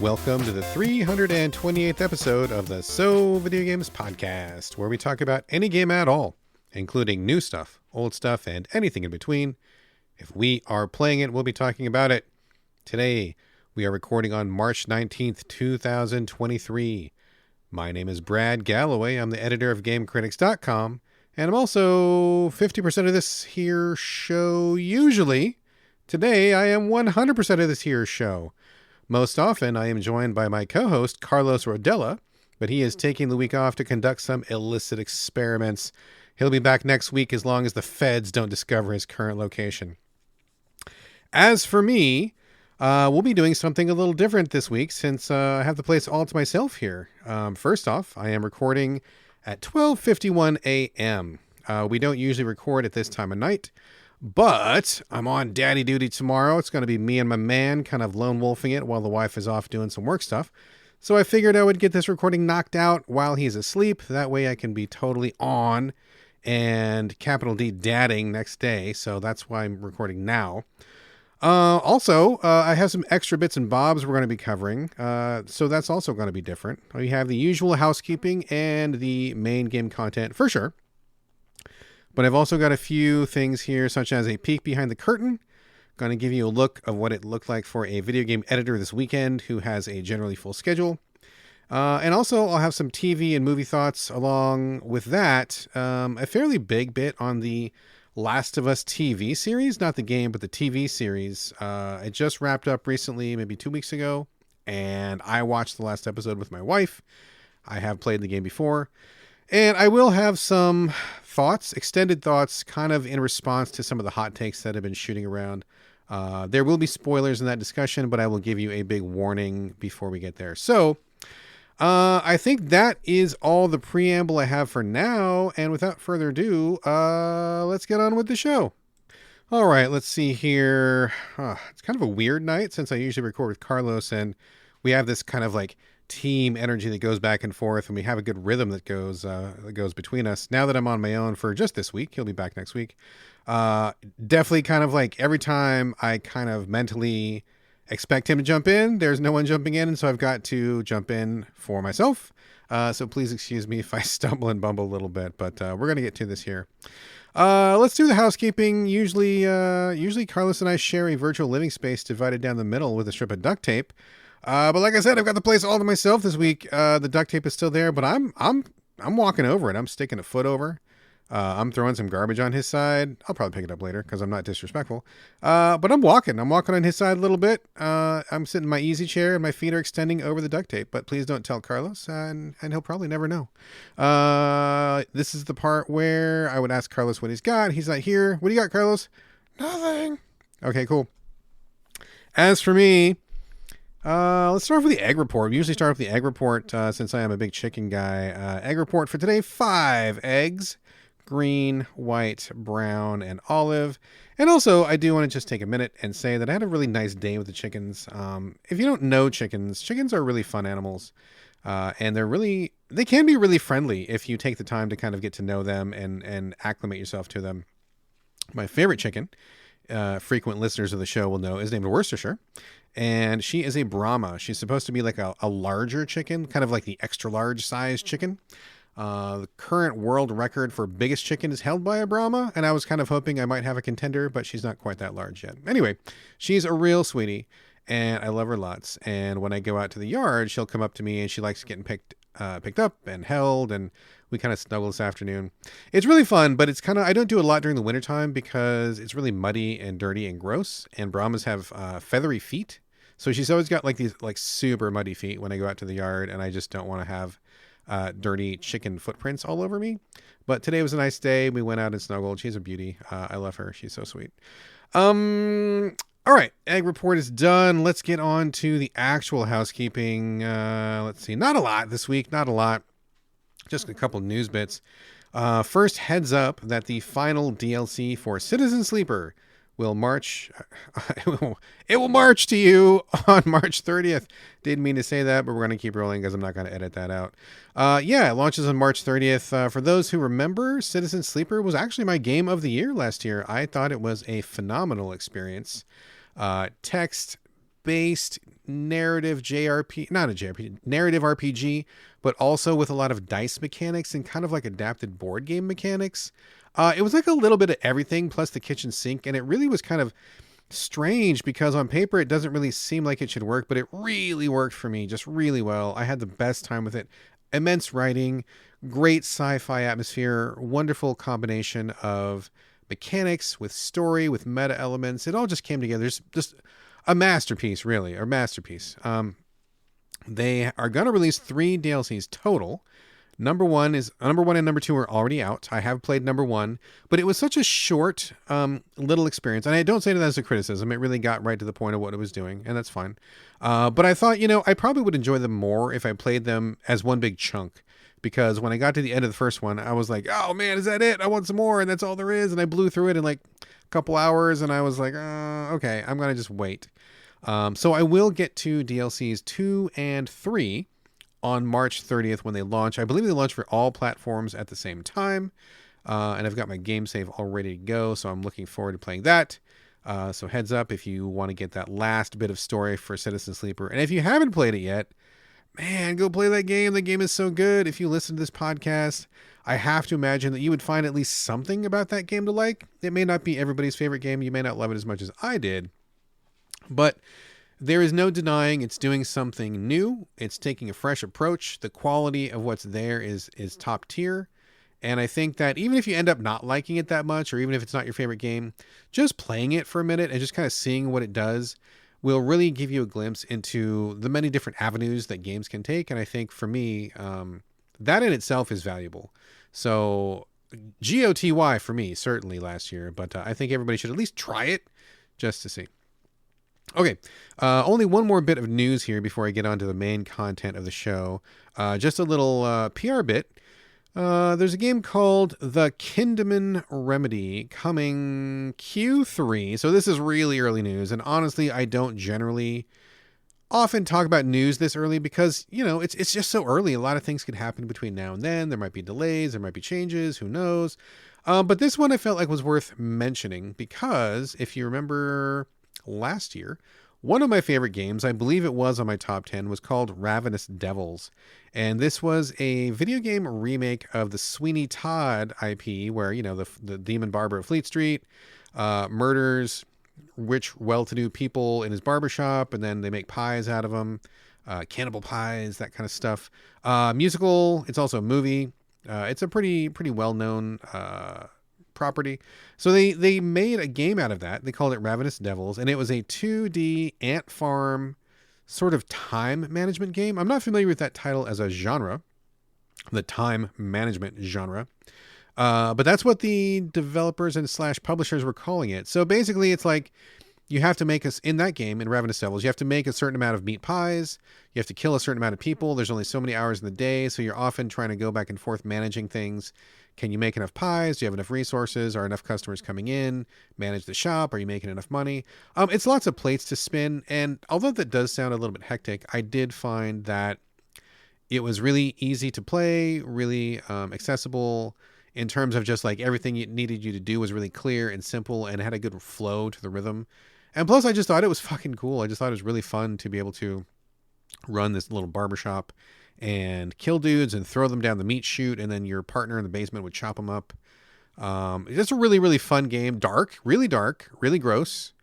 Welcome to the 328th episode of the So Video Games podcast, where we talk about any game at all, including new stuff, old stuff, and anything in between. If we are playing it, we'll be talking about it. Today, we are recording on March 19th, 2023. My name is Brad Galloway. I'm the editor of GameCritics.com, and I'm also 50% of this here show usually. Today, I am 100% of this here show. Most often, I am joined by my co-host, Carlos Rodella, but he is taking the week off to conduct some illicit experiments. He'll be back next week as long as the feds don't discover his current location. As for me, we'll be doing something a little different this week since I have the place all to myself here. First off, I am recording at 12:51 a.m. We don't usually record at this time of night, but I'm on daddy duty tomorrow. It's going to be me and my man kind of lone wolfing it while the wife is off doing some work stuff. So I figured I would get this recording knocked out while he's asleep. That way I can be totally on and capital D dadding next day. So that's why I'm recording now. Also, I have some extra bits and bobs we're going to be covering. So that's also going to be different. We have the usual housekeeping and the main game content for sure. But I've also got a few things here, such as a peek behind the curtain. Going to give you a look of what it looked like for a video game editor this weekend who has a generally full schedule. And also I'll have some TV and movie thoughts along with that. A fairly big bit on the Last of Us TV series, not the game, but the TV series. It just wrapped up recently, maybe 2 weeks ago. And I watched the last episode with my wife. I have played the game before. And I will have some thoughts, extended thoughts, kind of in response to some of the hot takes that have been shooting around. There will be spoilers in that discussion, but I will give you a big warning before we get there. So, I think that is all the preamble I have for now. And without further ado, let's get on with the show. All right, let's see here. It's kind of a weird night since I usually record with Carlos, and we have this kind of like team energy that goes back and forth, and we have a good rhythm that goes between us. Now that I'm on my own for just this week, he'll be back next week. Definitely kind of like every time I kind of mentally expect him to jump in, there's no one jumping in, and so I've got to jump in for myself. So please excuse me if I stumble and bumble a little bit, but we're going to get to this here. Let's do the housekeeping. Usually Carlos and I share a virtual living space divided down the middle with a strip of duct tape. But like I said, I've got the place all to myself this week. The duct tape is still there, but I'm walking over it. I'm sticking a foot over. I'm throwing some garbage on his side. I'll probably pick it up later because I'm not disrespectful. But I'm walking on his side a little bit. I'm sitting in my easy chair and my feet are extending over the duct tape, but please don't tell Carlos and he'll probably never know. This is the part where I would ask Carlos what he's got. He's not here. What do you got, Carlos? Nothing. Okay, cool. As for me, let's start off with the egg report. We usually start off with the egg report since I am a big chicken guy. Egg report for today, 5 eggs. Green, white, brown, and olive. And also, I do want to just take a minute and say that I had a really nice day with the chickens. If you don't know chickens are really fun animals. And they can be really friendly if you take the time to kind of get to know them and acclimate yourself to them. My favorite chicken, frequent listeners of the show will know, is named Worcestershire. And she is a Brahma. She's supposed to be like a larger chicken, kind of like the extra large size chicken. The current world record for biggest chicken is held by a Brahma, and I was kind of hoping I might have a contender, but she's not quite that large yet. Anyway, she's a real sweetie, and I love her lots. And when I go out to the yard, she'll come up to me, and she likes getting picked up and held, and we kind of snuggle this afternoon. It's really fun, but I don't do a lot during the wintertime because it's really muddy and dirty and gross, and Brahmas have feathery feet. So she's always got like these like super muddy feet when I go out to the yard, and I just don't want to have dirty chicken footprints all over me. But today was a nice day. We went out and snuggled. She's a beauty. I love her. She's so sweet. All right. Egg report is done. Let's get on to the actual housekeeping. Let's see. Not a lot this week. Not a lot. Just a couple news bits. First, heads up that the final DLC for Citizen Sleeper will march. It will march to you on March 30th. Didn't mean to say that, but we're going to keep rolling because I'm not going to edit that out. It launches on March 30th. For those who remember, Citizen Sleeper was actually my game of the year last year. I thought it was a phenomenal experience. Text-based narrative JRP, not a JRPG, narrative RPG, but also with a lot of dice mechanics and kind of like adapted board game mechanics. It was like a little bit of everything plus the kitchen sink, and it really was kind of strange because on paper it doesn't really seem like it should work, but it really worked for me just really well. I had the best time with it. Immense writing, great sci-fi atmosphere, wonderful combination of mechanics with story, with meta elements. It all just came together. It's just a masterpiece, really, a masterpiece. They are going to release 3 DLCs total. Number one and number 2 are already out. I have played number 1, but it was such a short little experience. And I don't say that as a criticism. It really got right to the point of what it was doing, and that's fine. But I thought, I probably would enjoy them more if I played them as one big chunk. Because when I got to the end of the first one, I was like, oh man, is that it? I want some more, and that's all there is. And I blew through it in like a couple hours, and I was like, okay, I'm going to just wait. So I will get to DLCs 2 and 3 on March 30th when they launch. I believe they launch for all platforms at the same time. And I've got my game save all ready to go, so I'm looking forward to playing that. So heads up if you want to get that last bit of story for Citizen Sleeper. And if you haven't played it yet, man, go play that game. The game is so good. If you listen to this podcast, I have to imagine that you would find at least something about that game to like. It may not be everybody's favorite game. You may not love it as much as I did. But there is no denying it's doing something new. It's taking a fresh approach. The quality of what's there is top tier. And I think that even if you end up not liking it that much, or even if it's not your favorite game, just playing it for a minute and just kind of seeing what it does will really give you a glimpse into the many different avenues that games can take. And I think for me, that in itself is valuable. So GOTY for me, certainly last year, but I think everybody should at least try it just to see. Okay, only one more bit of news here before I get on to the main content of the show. Just a little PR bit. There's a game called The Kinderman Remedy coming Q3. So this is really early news. And honestly, I don't generally often talk about news this early because, it's just so early. A lot of things could happen between now and then. There might be delays. There might be changes. Who knows? But this one I felt like was worth mentioning because if you remember last year, one of my favorite games, I believe it was on my top 10, was called Ravenous Devils. And this was a video game remake of the Sweeney Todd IP where, the demon barber of Fleet Street murders rich, well-to-do people in his barbershop, and then they make pies out of them, cannibal pies, that kind of stuff. Musical, it's also a movie. It's a pretty well-known property. So they made a game out of that. They called it Ravenous Devils, and it was a 2D ant farm sort of time management game. I'm not familiar with that title as a genre, the time management genre. But that's what the developers and / publishers were calling it. So basically it's like you have to make in that game in Ravenous Devils, you have to make a certain amount of meat pies. You have to kill a certain amount of people. There's only so many hours in the day. So you're often trying to go back and forth managing things. Can you make enough pies? Do you have enough resources? Are enough customers coming in? Manage the shop? Are you making enough money? It's lots of plates to spin. And although that does sound a little bit hectic, I did find that it was really easy to play, really accessible in terms of just like everything it needed you to do was really clear and simple and had a good flow to the rhythm. And plus I just thought it was fucking cool. I just thought it was really fun to be able to run this little barbershop and kill dudes and throw them down the meat chute, and then your partner in the basement would chop them up. It's just a really, really fun game. Dark, really gross,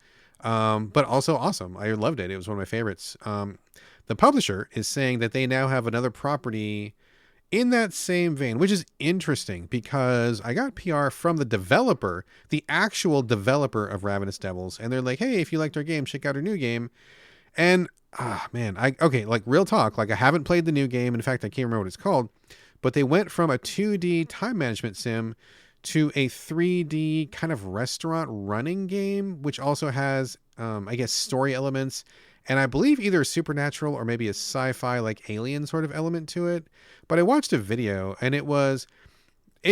but also awesome. I loved it. It was one of my favorites. The publisher is saying that they now have another property in that same vein, which is interesting because I got PR from the developer, the actual developer of Ravenous Devils, and they're like, hey, if you liked our game, check out our new game. And like real talk, like I haven't played the new game. In fact, I can't remember what it's called, but they went from a 2D time management sim to a 3D kind of restaurant running game, which also has, I guess, story elements. And I believe either a supernatural or maybe a sci-fi like alien sort of element to it. But I watched a video and it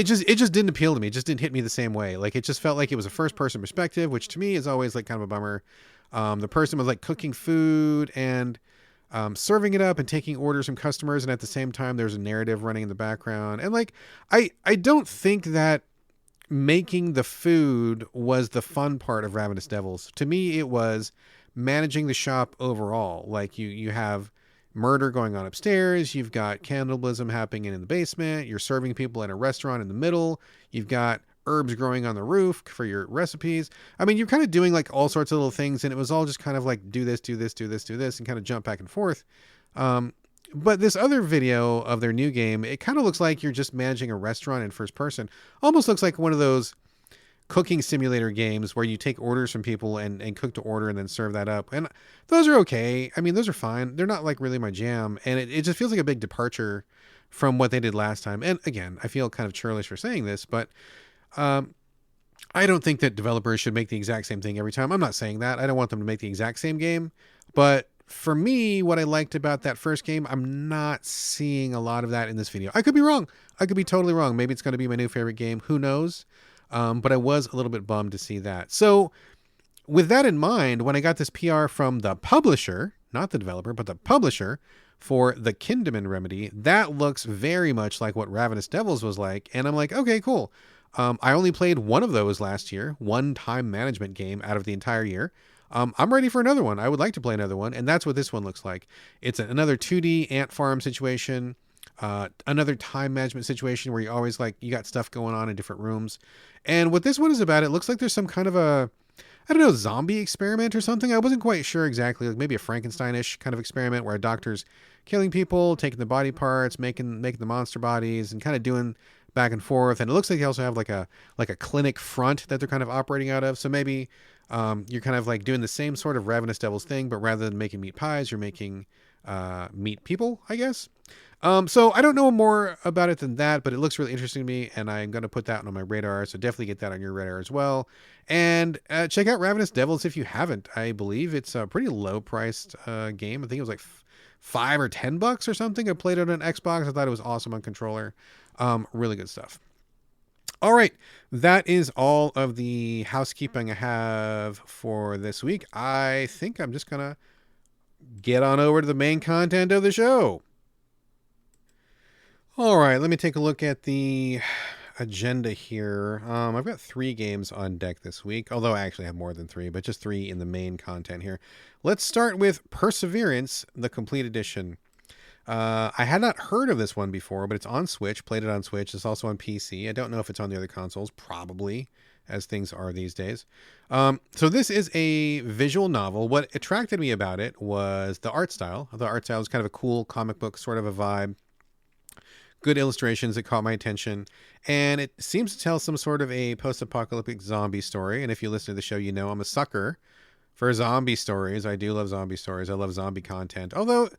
just didn't appeal to me. It just didn't hit me the same way. Like it just felt like it was a first person perspective, which to me is always like kind of a bummer. The person was like cooking food and serving it up and taking orders from customers. And at the same time, there's a narrative running in the background. And like, I don't think that making the food was the fun part of Ravenous Devils. To me, it was managing the shop overall. Like you have murder going on upstairs, you've got cannibalism happening in the basement, you're serving people at a restaurant in the middle, you've got herbs growing on the roof for your recipes. I mean, you're kind of doing like all sorts of little things, and it was all just kind of like do this, do this, do this, do this, and kind of jump back and forth. But this other video of their new game, it kind of looks like you're just managing a restaurant in first person. Almost looks like one of those cooking simulator games where you take orders from people and cook to order and then serve that up. And those are okay. I mean, those are fine. They're not like really my jam. And it just feels like a big departure from what they did last time. And again, I feel kind of churlish for saying this, but I don't think that developers should make the exact same thing every time. I'm not saying that. I don't want them to make the exact same game. But for me, what I liked about that first game, I'm not seeing a lot of that in this video. I could be wrong. I could be totally wrong. Maybe it's going to be my new favorite game. Who knows? But I was a little bit bummed to see that. So with that in mind, when I got this PR from the publisher, not the developer, but the publisher for the Kinderman Remedy, that looks very much like what Ravenous Devils was like. And I'm like, okay, cool. I only played one of those last year, one time management game out of the entire year. I'm ready for another one. I would like to play another one. And that's what this one looks like. It's another 2D ant farm situation. Another time management situation where you always like, you got stuff going on in different rooms. And what this one is about, it looks like there's some kind of a, I don't know, zombie experiment or something. I wasn't quite sure exactly, like maybe a Frankenstein-ish kind of experiment where a doctor's killing people, taking the body parts, making the monster bodies, and kind of doing back and forth. And it looks like they also have like a clinic front that they're kind of operating out of. So maybe you're kind of like doing the same sort of Ravenous Devils thing, but rather than making meat pies, you're making meat people, I guess. So I don't know more about it than that, but it looks really interesting to me, and I'm going to put that on my radar. So definitely get that on your radar as well. And check out Ravenous Devils if you haven't. I believe it's a pretty low priced game. I think it was like $5 or $10 or something. I played it on Xbox. I thought it was awesome on controller. Really good stuff. All right. That is all of the housekeeping I have for this week. I think I'm just going to get on over to the main content of the show. All right, let me take a look at the agenda here. I've got 3 games on deck this week, although I actually have more than 3, but just 3 in the main content here. Let's start with Perseverance, the Complete Edition. I had not heard of this one before, but it's on Switch, played it on Switch. It's also on PC. I don't know if it's on the other consoles, probably, as things are these days. So this is a visual novel. What attracted me about it was the art style. The art style is kind of a cool comic book sort of a vibe. Good illustrations that caught my attention, and it seems to tell some sort of a post-apocalyptic zombie story. And if you listen to the show, you know I'm a sucker for zombie stories. I do love zombie stories. I love zombie content. Although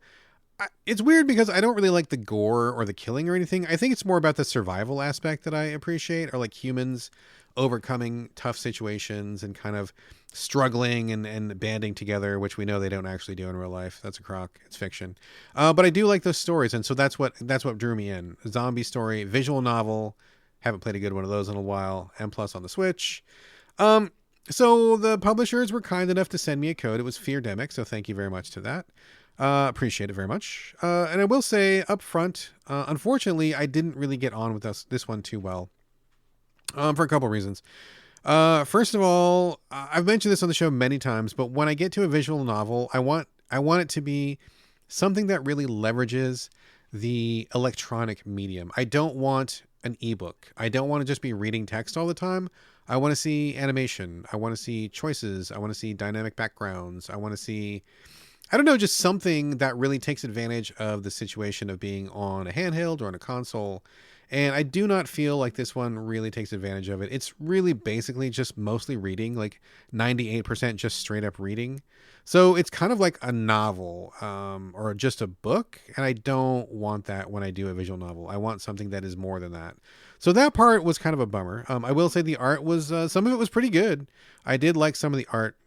it's weird because I don't really like the gore or the killing or anything. I think it's more about the survival aspect that I appreciate, or like humans overcoming tough situations and kind of struggling and banding together, which we know they don't actually do in real life. That's a crock. It's fiction. But I do like those stories. And so that's what drew me in. Zombie story, visual novel. Haven't played a good one of those in a while. And plus on the Switch. So the publishers were kind enough to send me a code. It was Feardemic. So thank you very much to that. Appreciate it very much. And I will say up front, unfortunately, I didn't really get on with this one too well. For a couple reasons. First of all, I've mentioned this on the show many times, but when I get to a visual novel, I want it to be something that really leverages the electronic medium. I don't want an ebook. I don't want to just be reading text all the time. I want to see animation. I want to see choices. I want to see dynamic backgrounds. I want to see, I don't know, just something that really takes advantage of the situation of being on a handheld or on a console. And I do not feel like this one really takes advantage of it. It's really basically just mostly reading, like 98% just straight up reading. So it's kind of like a novel or just a book. And I don't want that when I do a visual novel. I want something that is more than that. So that part was kind of a bummer. I will say the art was, some of it was pretty good. I did like some of the art.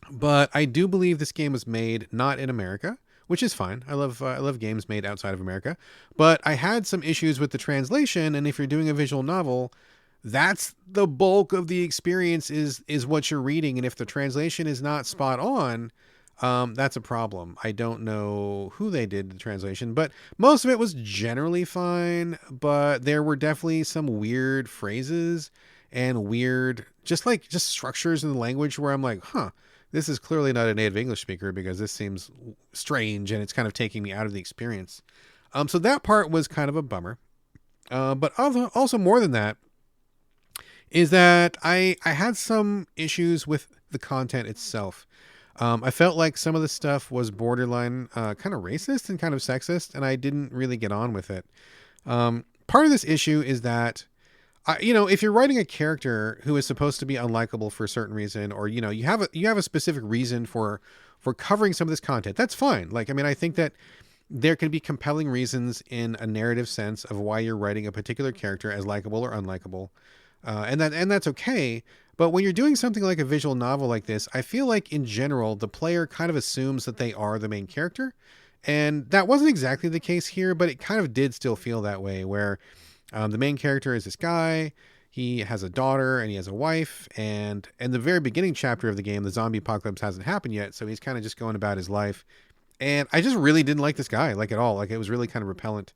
But I do believe this game was made not in America, which is fine. I love games made outside of America. But I had some issues with the translation, and if you're doing a visual novel, that's the bulk of the experience is what you're reading. And if the translation is not spot on, that's a problem. I don't know who they did the translation, but most of it was generally fine. But there were definitely some weird phrases and weird, just structures in the language where I'm like, this is clearly not a native English speaker because this seems strange and it's kind of taking me out of the experience. So that part was kind of a bummer. But also more than that is that I had some issues with the content itself. I felt like some of the stuff was borderline kind of racist and kind of sexist, and I didn't really get on with it. Part of this issue is that, if you're writing a character who is supposed to be unlikable for a certain reason, or you have a specific reason for covering some of this content, that's fine. Like, I mean, I think that there can be compelling reasons in a narrative sense of why you're writing a particular character as likable or unlikable, and that's okay. But when you're doing something like a visual novel like this, I feel like in general the player kind of assumes that they are the main character, and that wasn't exactly the case here, but it kind of did still feel that way. Where the main character is this guy. He has a daughter and he has a wife, and in the very beginning chapter of the game, the zombie apocalypse hasn't happened yet, so he's kind of just going about his life. And I just really didn't like this guy, like, at all. Like, it was really kind of repellent.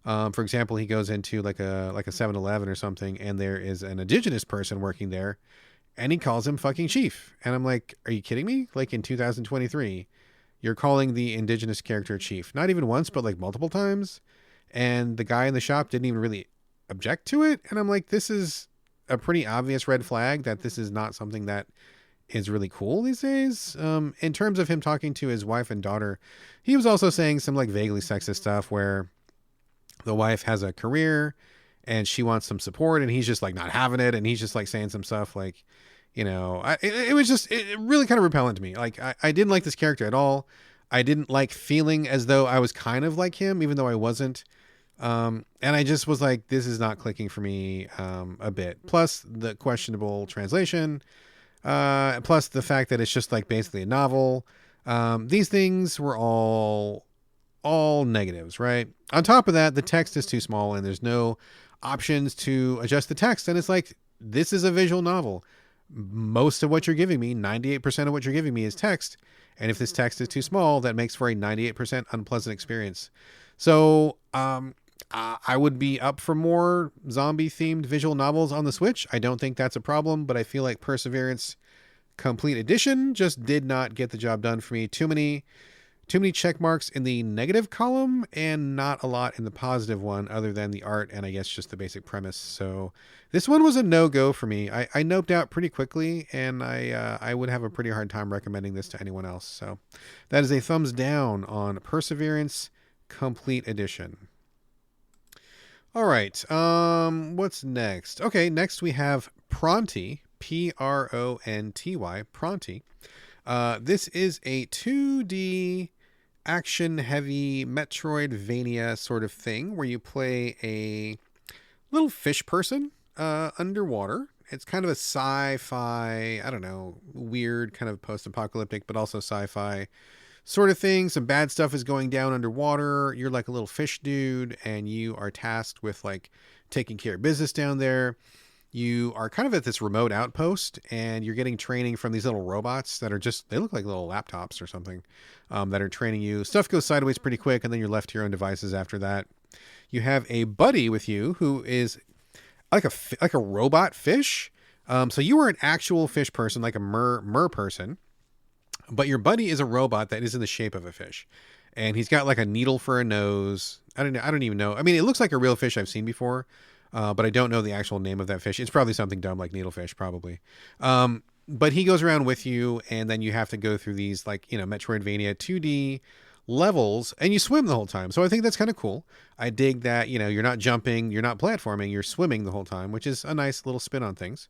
For example, he goes into like a 7-Eleven or something, and there is an indigenous person working there, and he calls him fucking chief. And I'm like, are you kidding me? Like, in 2023, you're calling the indigenous character chief. Not even once, but like multiple times. And the guy in the shop didn't even really object to it. And I'm like, this is a pretty obvious red flag that this is not something that is really cool these days. In terms of him talking to his wife and daughter, he was also saying some like vaguely sexist stuff where the wife has a career and she wants some support, and he's just like not having it. And he's just like saying some stuff like, it really kind of repellent to me. Like, I didn't like this character at all. I didn't like feeling as though I was kind of like him, even though I wasn't. And I just was like, this is not clicking for me a bit. Plus the questionable translation, plus the fact that it's just like basically a novel. These things were all negatives, right? On top of that, the text is too small and there's no options to adjust the text. And it's like, this is a visual novel. Most of what you're giving me, 98% of what you're giving me is text. And if this text is too small, that makes for a 98% unpleasant experience. So, I would be up for more zombie themed visual novels on the Switch. I don't think that's a problem, but I feel like Perseverance Complete Edition just did not get the job done for me. Too many check marks in the negative column and not a lot in the positive one, other than the art and I guess just the basic premise. So this one was a no-go for me. I noped out pretty quickly, and I would have a pretty hard time recommending this to anyone else. So that is a thumbs down on Perseverance Complete Edition. All right. What's next? Okay, next we have Pronty, Pronty, Pronty. This is a 2D action-heavy Metroidvania sort of thing where you play a little fish person underwater. It's kind of a sci-fi, I don't know, weird kind of post-apocalyptic, but also sci-fi sort of thing. Some bad stuff is going down underwater. You're like a little fish dude, and you are tasked with like taking care of business down there. You are kind of at this remote outpost, and you're getting training from these little robots that are they look like little laptops or something, that are training you. Stuff goes sideways pretty quick, and then you're left to your own devices after that. You have a buddy with you who is like a robot fish. So you are an actual fish person, like a mer person, but your buddy is a robot that is in the shape of a fish, and he's got like a needle for a nose. I don't even know. I mean, it looks like a real fish I've seen before. But I don't know the actual name of that fish. It's probably something dumb like needlefish, probably. But he goes around with you, and then you have to go through these like, Metroidvania 2D levels, and you swim the whole time. So I think that's kind of cool. I dig that, you're not jumping, you're not platforming, you're swimming the whole time, which is a nice little spin on things.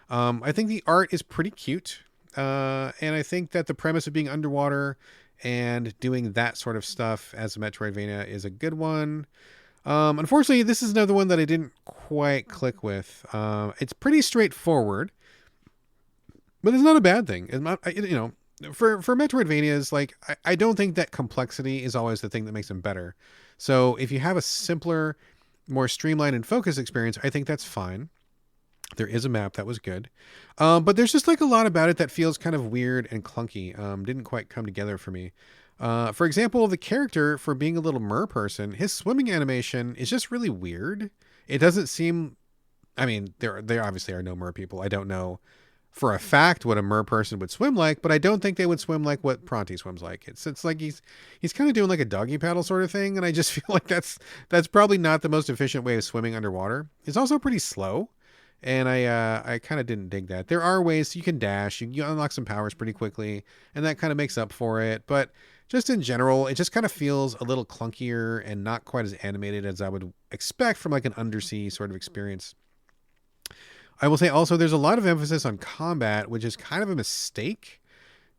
I think the art is pretty cute. And I think that the premise of being underwater and doing that sort of stuff as a Metroidvania is a good one. Unfortunately, this is another one that I didn't quite click with. It's pretty straightforward, but it's not a bad thing. It's not, for Metroidvanias, like, I don't think that complexity is always the thing that makes them better. So if you have a simpler, more streamlined and focused experience, I think that's fine. There is a map that was good. But there's just like a lot about it that feels kind of weird and clunky. Didn't quite come together for me. For example, the character, for being a little mer person, his swimming animation is just really weird. It doesn't seem, I mean, there obviously are no mer people. I don't know for a fact what a mer person would swim like, but I don't think they would swim like what Pronty swims like. It's like he's kind of doing like a doggy paddle sort of thing, and I just feel like that's probably not the most efficient way of swimming underwater. It's also pretty slow, and I kind of didn't dig that. There are ways you can dash, you unlock some powers pretty quickly, and that kind of makes up for it. But just in general, it just kind of feels a little clunkier and not quite as animated as I would expect from like an undersea sort of experience. I will say also there's a lot of emphasis on combat, which is kind of a mistake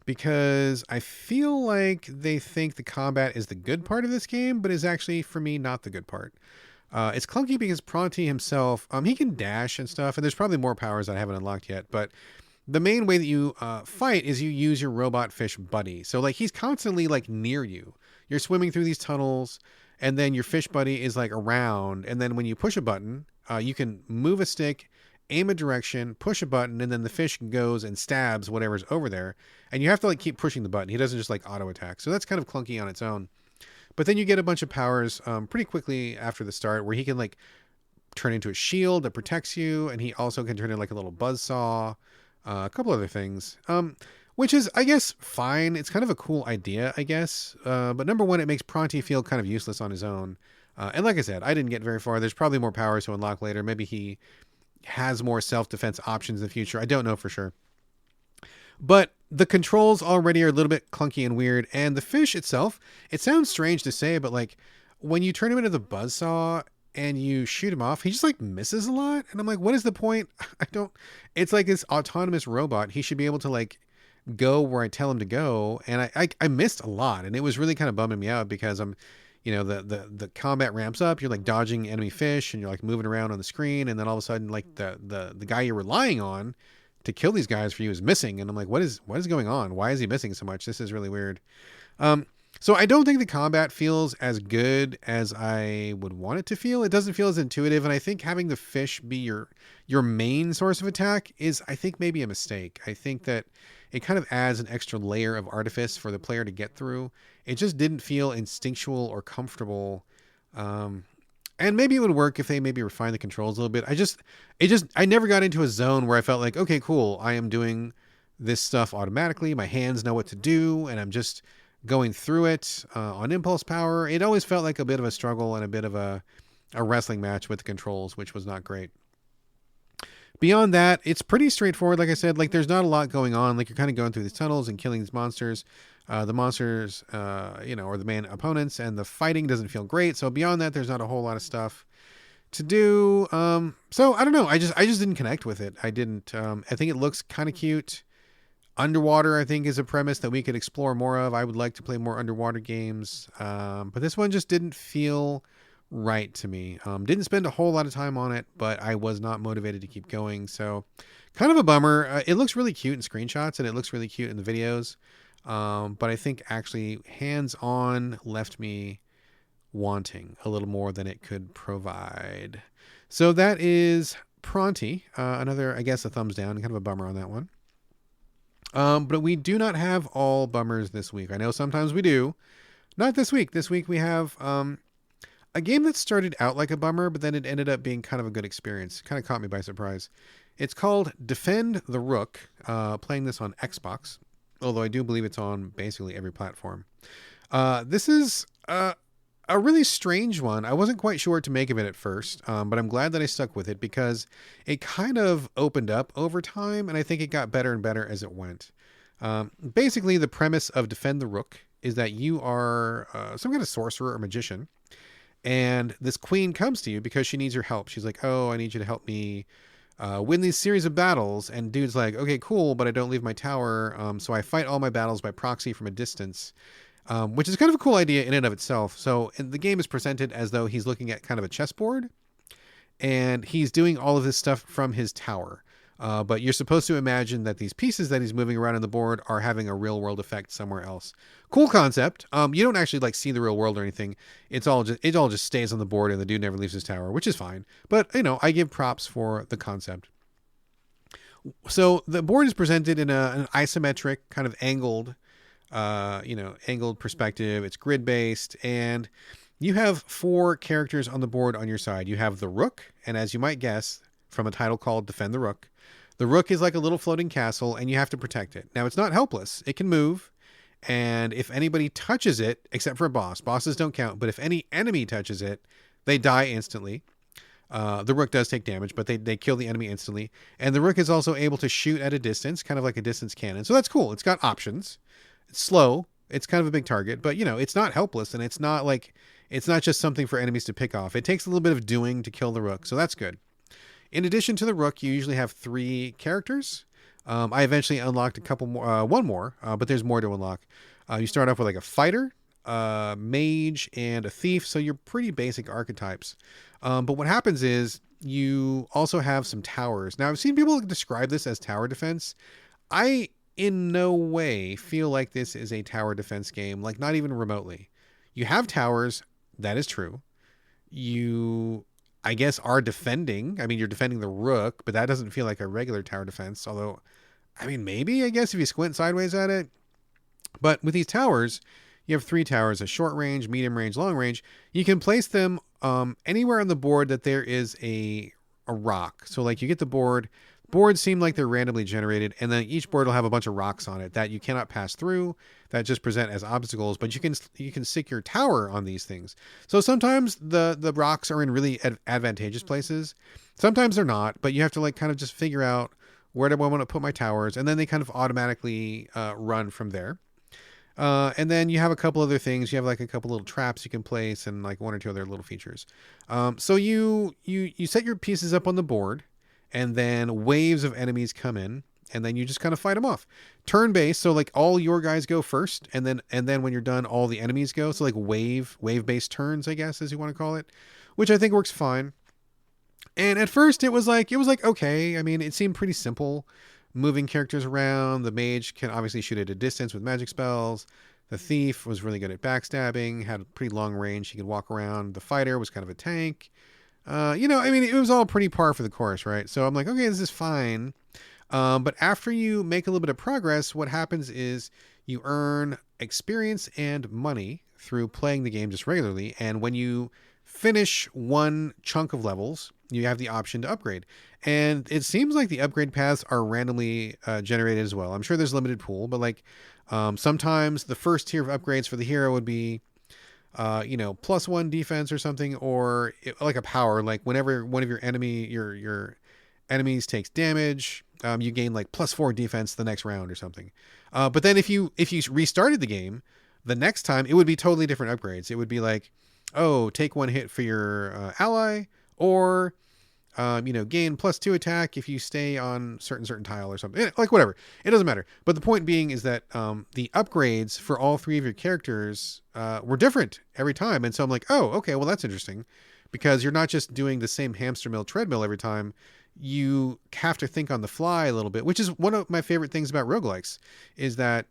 because I feel like they think the combat is the good part of this game, but is actually for me not the good part. It's clunky because Pronty himself, he can dash and stuff, and there's probably more powers that I haven't unlocked yet, but the main way that you fight is you use your robot fish buddy. So like he's constantly like near you. You're swimming through these tunnels, and then your fish buddy is like around, and then when you push a button, you can move a stick, aim a direction, push a button, and then the fish goes and stabs whatever's over there. And you have to like keep pushing the button. He doesn't just like auto attack. So that's kind of clunky on its own. But then you get a bunch of powers pretty quickly after the start where he can like turn into a shield that protects you. And he also can turn into like a little buzzsaw, a couple other things, which is, I guess, fine. It's kind of a cool idea, I guess. But number one, it makes Pronty feel kind of useless on his own. And like I said, I didn't get very far. There's probably more powers to unlock later. Maybe he has more self-defense options in the future. I don't know for sure. But the controls already are a little bit clunky and weird. And the fish itself, it sounds strange to say, but like when you turn him into the buzzsaw and you shoot him off, he just like misses a lot. And I'm like, what is the point? It's like this autonomous robot. He should be able to like go where I tell him to go. And I missed a lot. And it was really kind of bumming me out because the combat ramps up, you're like dodging enemy fish and you're like moving around on the screen, and then all of a sudden like the guy you're relying on to kill these guys for you is missing, and I'm like, what is going on? Why is he missing so much? This is really weird. So I don't think the combat feels as good as I would want it to feel. It doesn't feel as intuitive, and I think having the fish be your main source of attack is, I think, maybe a mistake. I think that it kind of adds an extra layer of artifice for the player to get through. It just didn't feel instinctual or comfortable. And maybe it would work if they maybe refine the controls a little bit. I never got into a zone where I felt like, okay, cool, I am doing this stuff automatically. My hands know what to do, and I'm just going through it on impulse power. It always felt like a bit of a struggle and a bit of a wrestling match with the controls, which was not great. Beyond that, it's pretty straightforward. Like I said, like there's not a lot going on. Like you're kind of going through these tunnels and killing these monsters. The monsters, are the main opponents, and the fighting doesn't feel great. So beyond that, there's not a whole lot of stuff to do. So I don't know. I just didn't connect with it. I didn't. I think it looks kind of cute. Underwater, I think, is a premise that we could explore more of. I would like to play more underwater games, but this one just didn't feel right to me. Didn't spend a whole lot of time on it, but I was not motivated to keep going. So kind of a bummer. It looks really cute in screenshots, and it looks really cute in the videos. But I think actually hands-on left me wanting a little more than it could provide. So that is Pronty. Another, I guess, a thumbs down. Kind of a bummer on that one. But we do not have all bummers this week. I know sometimes we do. Not this week. This week we have a game that started out like a bummer, but then it ended up being kind of a good experience. It kind of caught me by surprise. It's called Defend the Rook. Playing this on Xbox, although I do believe it's on basically every platform. This is a really strange one. I wasn't quite sure what to make of it at first, but I'm glad that I stuck with it because it kind of opened up over time, and I think it got better and better as it went. Basically, the premise of Defend the Rook is that you are some kind of sorcerer or magician, and this queen comes to you because she needs your help. She's like, oh, I need you to help me win these series of battles. And dude's like, okay, cool, but I don't leave my tower, so I fight all my battles by proxy from a distance. Which is kind of a cool idea in and of itself. So the game is presented as though he's looking at kind of a chessboard, and he's doing all of this stuff from his tower. But you're supposed to imagine that these pieces that he's moving around on the board are having a real world effect somewhere else. Cool concept. You don't actually like see the real world or anything. It all just stays on the board, and the dude never leaves his tower, which is fine. But I give props for the concept. So the board is presented in an isometric kind of angled perspective. It's grid based, and you have 4 characters on the board on your side. You have the Rook, and as you might guess from a title called Defend the Rook, The Rook is like a little floating castle, and you have to protect it. Now, it's not helpless. It can move, and if anybody touches it, except for a boss, bosses don't count, but if any enemy touches it, they die instantly. The Rook does take damage, but they kill the enemy instantly. And the Rook is also able to shoot at a distance, kind of like a distance cannon. So that's cool. It's got options. It's slow. It's kind of a big target, but it's not helpless, and it's not just something for enemies to pick off. It takes a little bit of doing to kill the Rook, so that's good. In addition to the Rook, you usually have 3 characters. I eventually unlocked a couple more, one more, but there's more to unlock. You start off with like a fighter, mage, and a thief, so you're pretty basic archetypes. But what happens is you also have some towers. Now, I've seen people describe this as tower defense. I, in no way, feel like this is a tower defense game, like not even remotely. You have towers, that is true. You, I guess, are defending. I mean, you're defending the Rook, but that doesn't feel like a regular tower defense. Although, I mean, maybe, I guess, if you squint sideways at it. But with these towers, you have 3 towers, a short range, medium range, long range. You can place them anywhere on the board that there is a rock. So like you get the boards seem like they're randomly generated, and then each board will have a bunch of rocks on it that you cannot pass through, that just present as obstacles, but you can stick your tower on these things. So sometimes the rocks are in really advantageous places. Sometimes they're not, but you have to like kind of just figure out where do I want to put my towers, and then they kind of automatically run from there. And then you have a couple other things. You have like a couple little traps you can place, and like 1 or 2 other little features. So you set your pieces up on the board, and then waves of enemies come in, and then you just kind of fight them off. Turn-based, so like all your guys go first, and then when you're done, all the enemies go. So like wave-based turns, I guess, as you want to call it, which I think works fine. And at first it was like okay. I mean, it seemed pretty simple. Moving characters around. The mage can obviously shoot at a distance with magic spells. The thief was really good at backstabbing, had a pretty long range. He could walk around. The fighter was kind of a tank. I mean, it was all pretty par for the course, right? So I'm like, okay, this is fine. But after you make a little bit of progress, what happens is you earn experience and money through playing the game just regularly. And when you finish one chunk of levels, you have the option to upgrade. And it seems like the upgrade paths are randomly generated as well. I'm sure there's a limited pool, but like sometimes the first tier of upgrades for the hero would be +1 defense or something, or like a power, like whenever one of your enemies takes damage, you gain like +4 defense the next round or something. But then if you restarted the game, the next time it would be totally different upgrades. It would be like, oh, take 1 hit for your ally, or gain +2 attack if you stay on certain tile or something. Like whatever, it doesn't matter. But the point being is that the upgrades for all 3 of your characters were different every time. And so I'm like, oh, okay, well that's interesting, because you're not just doing the same hamster mill treadmill every time. You have to think on the fly a little bit, which is one of my favorite things about roguelikes, is that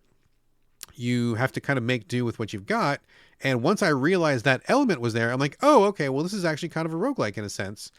you have to kind of make do with what you've got. And once I realized that element was there, I'm like, oh, okay, well, this is actually kind of a roguelike in a sense,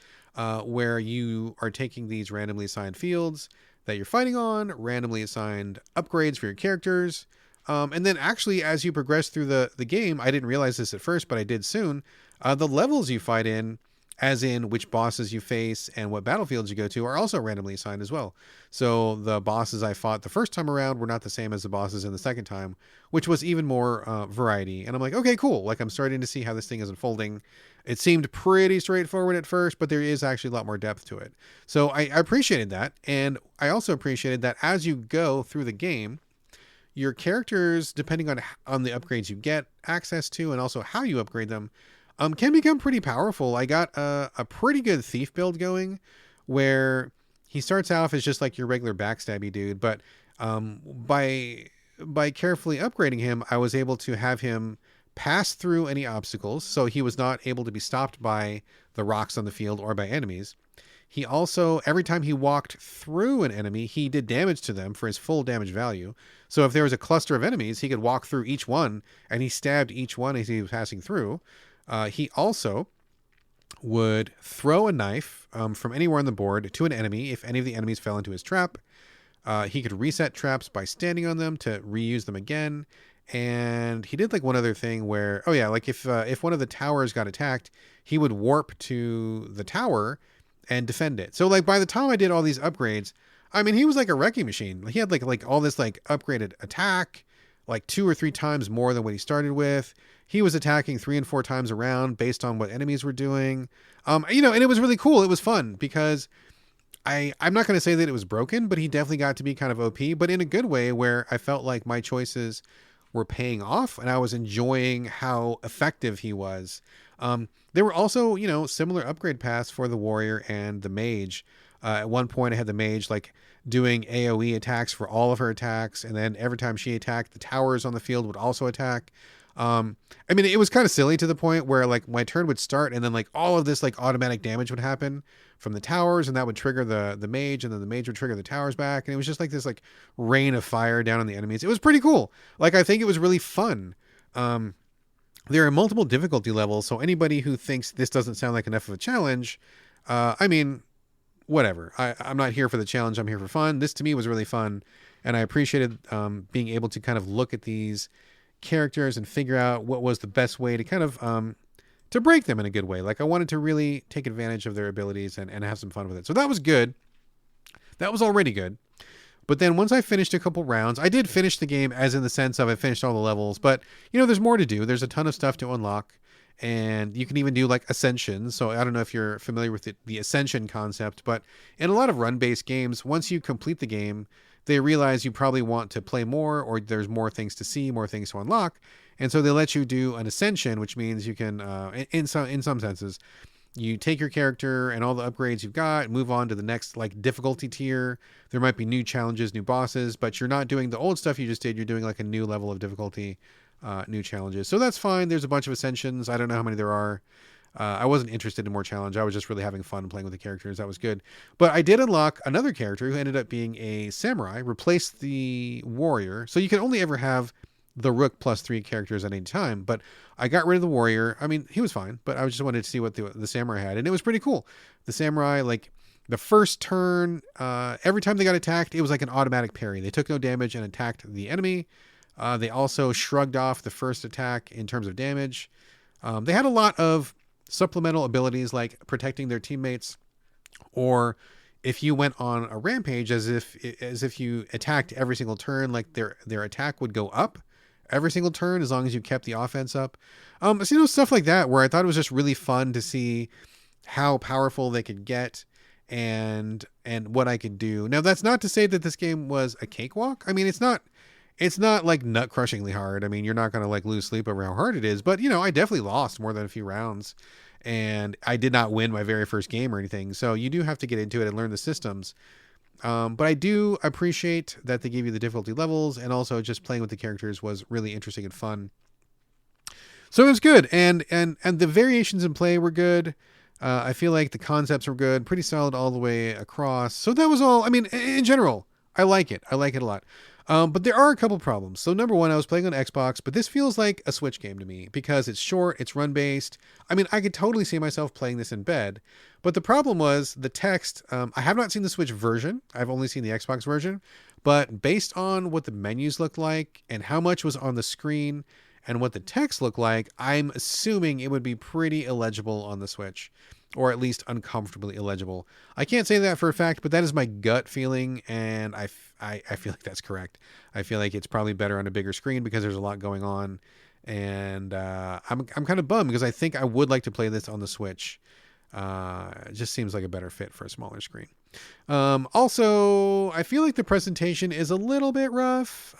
where you are taking these randomly assigned fields that you're fighting on, randomly assigned upgrades for your characters. And then actually, as you progress through the game, I didn't realize this at first, but I did soon, the levels you fight in, as in which bosses you face and what battlefields you go to, are also randomly assigned as well. So the bosses I fought the first time around were not the same as the bosses in the second time, which was even more variety. And I'm like, okay, cool. Like, I'm starting to see how this thing is unfolding. It seemed pretty straightforward at first, but there is actually a lot more depth to it. So I appreciated that. And I also appreciated that as you go through the game, your characters, depending on the upgrades you get access to and also how you upgrade them, can become pretty powerful. I got a pretty good thief build going, where he starts off as just like your regular backstabby dude, but by carefully upgrading him, I was able to have him pass through any obstacles, so he was not able to be stopped by the rocks on the field or by enemies. He also, every time he walked through an enemy, he did damage to them for his full damage value. So if there was a cluster of enemies, he could walk through each one, and he stabbed each one as he was passing through. He also would throw a knife from anywhere on the board to an enemy if any of the enemies fell into his trap. He could reset traps by standing on them to reuse them again. And he did like one other thing where, oh yeah, like if one of the towers got attacked, he would warp to the tower and defend it. So like by the time I did all these upgrades, I mean, he was like a wrecking machine. He had like all this like upgraded attack, like 2 or 3 times more than what he started with. He was attacking 3 and 4 times around based on what enemies were doing. And it was really cool. It was fun because I'm not going to say that it was broken, but he definitely got to be kind of OP, but in a good way where I felt like my choices were paying off and I was enjoying how effective he was. There were also, similar upgrade paths for the warrior and the mage. At one point I had the mage like doing AoE attacks for all of her attacks. And then every time she attacked, the towers on the field would also attack. I mean, it was kind of silly to the point where like my turn would start and then like all of this like automatic damage would happen from the towers, and that would trigger the mage, and then the mage would trigger the towers back. And it was just like this like rain of fire down on the enemies. It was pretty cool. Like, I think it was really fun. There are multiple difficulty levels. So anybody who thinks this doesn't sound like enough of a challenge, I mean, whatever. I'm not here for the challenge. I'm here for fun. This to me was really fun. And I appreciated being able to kind of look at these characters and figure out what was the best way to kind of to break them in a good way. Like, I wanted to really take advantage of their abilities and have some fun with it. So that was good. That was already good. But then once I finished a couple rounds, I did finish the game as in the sense of I finished all the levels, but there's more to do. There's a ton of stuff to unlock, and you can even do like ascension. So I don't know if you're familiar with the ascension concept, but in a lot of run-based games, once you complete the game, they realize you probably want to play more, or there's more things to see, more things to unlock. And so they let you do an ascension, which means you can, in some senses, you take your character and all the upgrades you've got, move on to the next like difficulty tier. There might be new challenges, new bosses, but you're not doing the old stuff you just did. You're doing like a new level of difficulty, new challenges. So that's fine. There's a bunch of ascensions. I don't know how many there are. I wasn't interested in more challenge. I was just really having fun playing with the characters. That was good. But I did unlock another character who ended up being a samurai, replaced the warrior. So you can only ever have the Rook plus 3 characters at any time. But I got rid of the warrior. I mean, he was fine, but I just wanted to see what the samurai had. And it was pretty cool. The samurai, like the first turn, every time they got attacked, it was like an automatic parry. They took no damage and attacked the enemy. They also shrugged off the first attack in terms of damage. They had a lot of supplemental abilities like protecting their teammates, or if you went on a rampage, as if you attacked every single turn, like their attack would go up every single turn as long as you kept the offense up. So stuff like that, where I thought it was just really fun to see how powerful they could get and what I could do. Now, that's not to say that this game was a cakewalk. I mean, it's not like nut crushingly hard. I mean, you're not going to like lose sleep over how hard it is, but I definitely lost more than a few rounds, and I did not win my very first game or anything. So you do have to get into it and learn the systems. But I do appreciate that they gave you the difficulty levels, and also just playing with the characters was really interesting and fun. So it was good. And the variations in play were good. I feel like the concepts were good, pretty solid all the way across. So that was all. I mean, in general, I like it. I like it a lot. But there are a couple problems. So number one, I was playing on Xbox, but this feels like a Switch game to me because it's short, it's run-based. I mean, I could totally see myself playing this in bed. But the problem was the text. I have not seen the Switch version. I've only seen the Xbox version. But based on what the menus looked like and how much was on the screen and what the text looked like, I'm assuming it would be pretty illegible on the Switch, or at least uncomfortably illegible. I can't say that for a fact, but that is my gut feeling, and I feel like that's correct. I feel like it's probably better on a bigger screen because there's a lot going on, and I'm kind of bummed because I think I would like to play this on the Switch. It just seems like a better fit for a smaller screen. Also, I feel like the presentation is a little bit rough.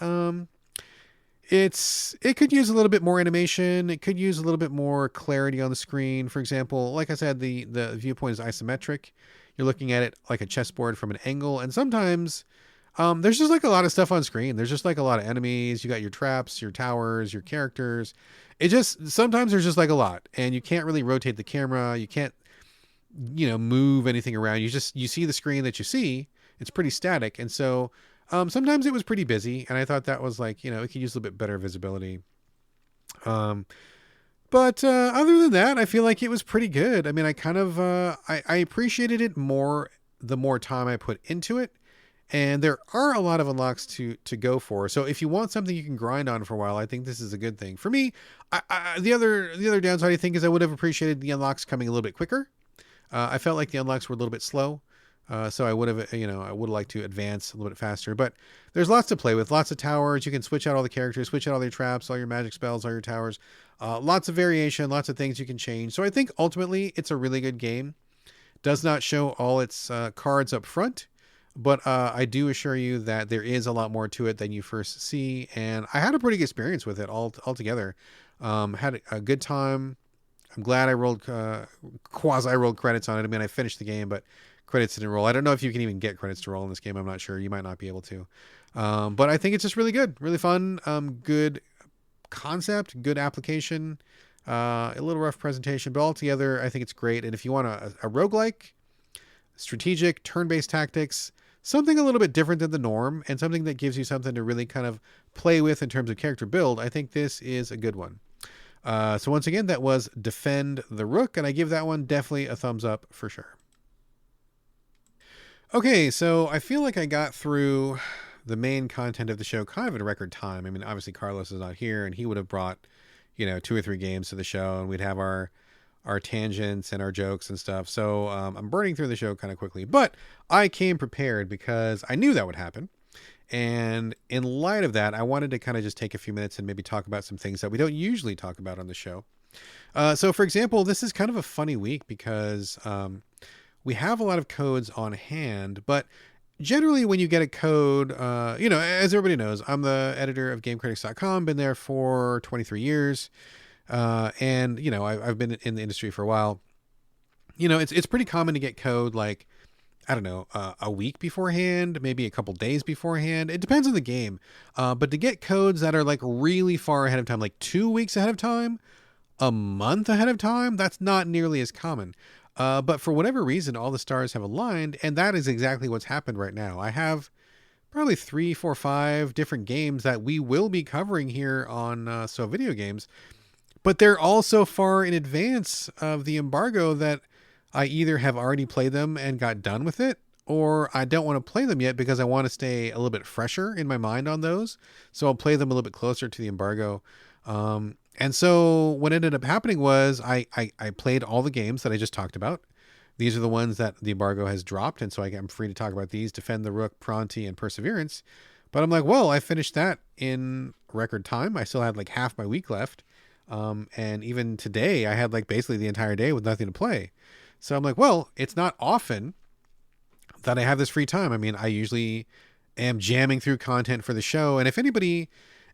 It could use a little bit more animation. It could use a little bit more clarity on the screen. For example, like I said, the viewpoint is isometric. You're looking at it like a chessboard from an angle. And sometimes there's just like a lot of stuff on screen. There's just like a lot of enemies. You got your traps, your towers, your characters. Sometimes there's just like a lot, and you can't really rotate the camera. You can't, move anything around. You see the screen that you see. It's pretty static. And so sometimes it was pretty busy, and I thought that was like, it could use a little bit better visibility. But other than that, I feel like it was pretty good. I mean, I kind of, I appreciated it more the more time I put into it. And there are a lot of unlocks to go for. So if you want something you can grind on for a while, I think this is a good thing. For me, the other downside I think is I would have appreciated the unlocks coming a little bit quicker. I felt like the unlocks were a little bit slow. So I would have, I would like to advance a little bit faster. But there's lots to play with, lots of towers. You can switch out all the characters, switch out all your traps, all your magic spells, all your towers. Lots of variation, lots of things you can change. So I think ultimately it's a really good game. Does not show all its cards up front, but I do assure you that there is a lot more to it than you first see. And I had a pretty good experience with it altogether. Had a good time. I'm glad I rolled quasi rolled credits on it. I mean, I finished the game, but credits didn't roll. I don't know if you can even get credits to roll in this game. I'm not sure. You might not be able to. But I think it's just really good, really fun. Good concept, good application. A little rough presentation, but altogether, I think it's great. And if you want a roguelike, strategic, turn-based tactics, something a little bit different than the norm, and something that gives you something to really kind of play with in terms of character build, I think this is a good one. So once again, that was Defend the Rook, and I give that one definitely a thumbs up for sure. Okay, so I feel like I got through the main content of the show kind of in record time. I mean, obviously Carlos is not here, and he would have brought, 2 or 3 games to the show, and we'd have our tangents and our jokes and stuff. So I'm burning through the show kind of quickly, but I came prepared because I knew that would happen. And in light of that, I wanted to kind of just take a few minutes and maybe talk about some things that we don't usually talk about on the show. So for example, this is kind of a funny week because we have a lot of codes on hand, but generally when you get a code, as everybody knows, I'm the editor of GameCritics.com, been there for 23 years. And I've been in the industry for a while. It's pretty common to get code like, I don't know, a week beforehand, maybe a couple days beforehand. It depends on the game. But to get codes that are like really far ahead of time, like 2 weeks ahead of time, a month ahead of time, that's not nearly as common. But for whatever reason, all the stars have aligned, and that is exactly what's happened right now. I have probably 3, 4, 5 different games that we will be covering here on So Video Games, but they're all so far in advance of the embargo that I either have already played them and got done with it, or I don't want to play them yet because I want to stay a little bit fresher in my mind on those. So I'll play them a little bit closer to the embargo. And so what ended up happening was I played all the games that I just talked about. These are the ones that the embargo has dropped, and so I'm free to talk about these: Defend the Rook, Pronty, and Perseverance. But I'm like, well, I finished that in record time. I still had like half my week left. And even today, I had like basically the entire day with nothing to play. So I'm like, well, it's not often that I have this free time. I mean, I usually am jamming through content for the show. And if anybody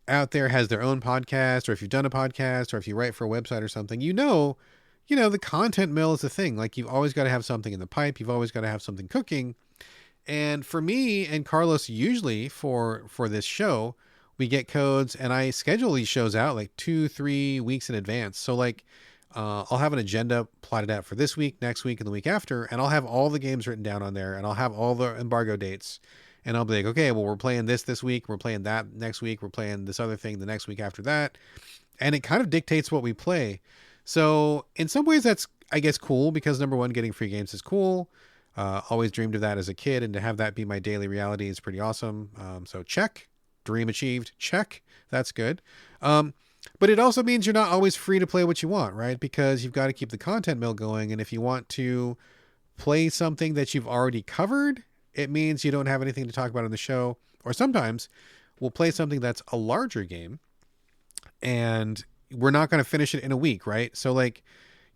out there has their own podcast, or if you've done a podcast, or if you write for a website or something, the content mill is the thing. Like, you've always got to have something in the pipe. You've always got to have something cooking. And for me and Carlos, usually for this show, we get codes and I schedule these shows out like 2-3 weeks in advance. So like, I'll have an agenda plotted out for this week, next week, and the week after, and I'll have all the games written down on there, and I'll have all the embargo dates, and I'll be like, okay, well, we're playing this week, we're playing that next week, we're playing this other thing the next week after that, and it kind of dictates what we play. So in some ways that's, I guess, cool, because number one, getting free games is cool. Always dreamed of that as a kid, and to have that be my daily reality is pretty awesome. So check. Dream achieved. Check. That's good. But it also means you're not always free to play what you want, right? Because you've got to keep the content mill going. And if you want to play something that you've already covered, it means you don't have anything to talk about on the show. Or sometimes we'll play something that's a larger game and we're not going to finish it in a week, right? So like,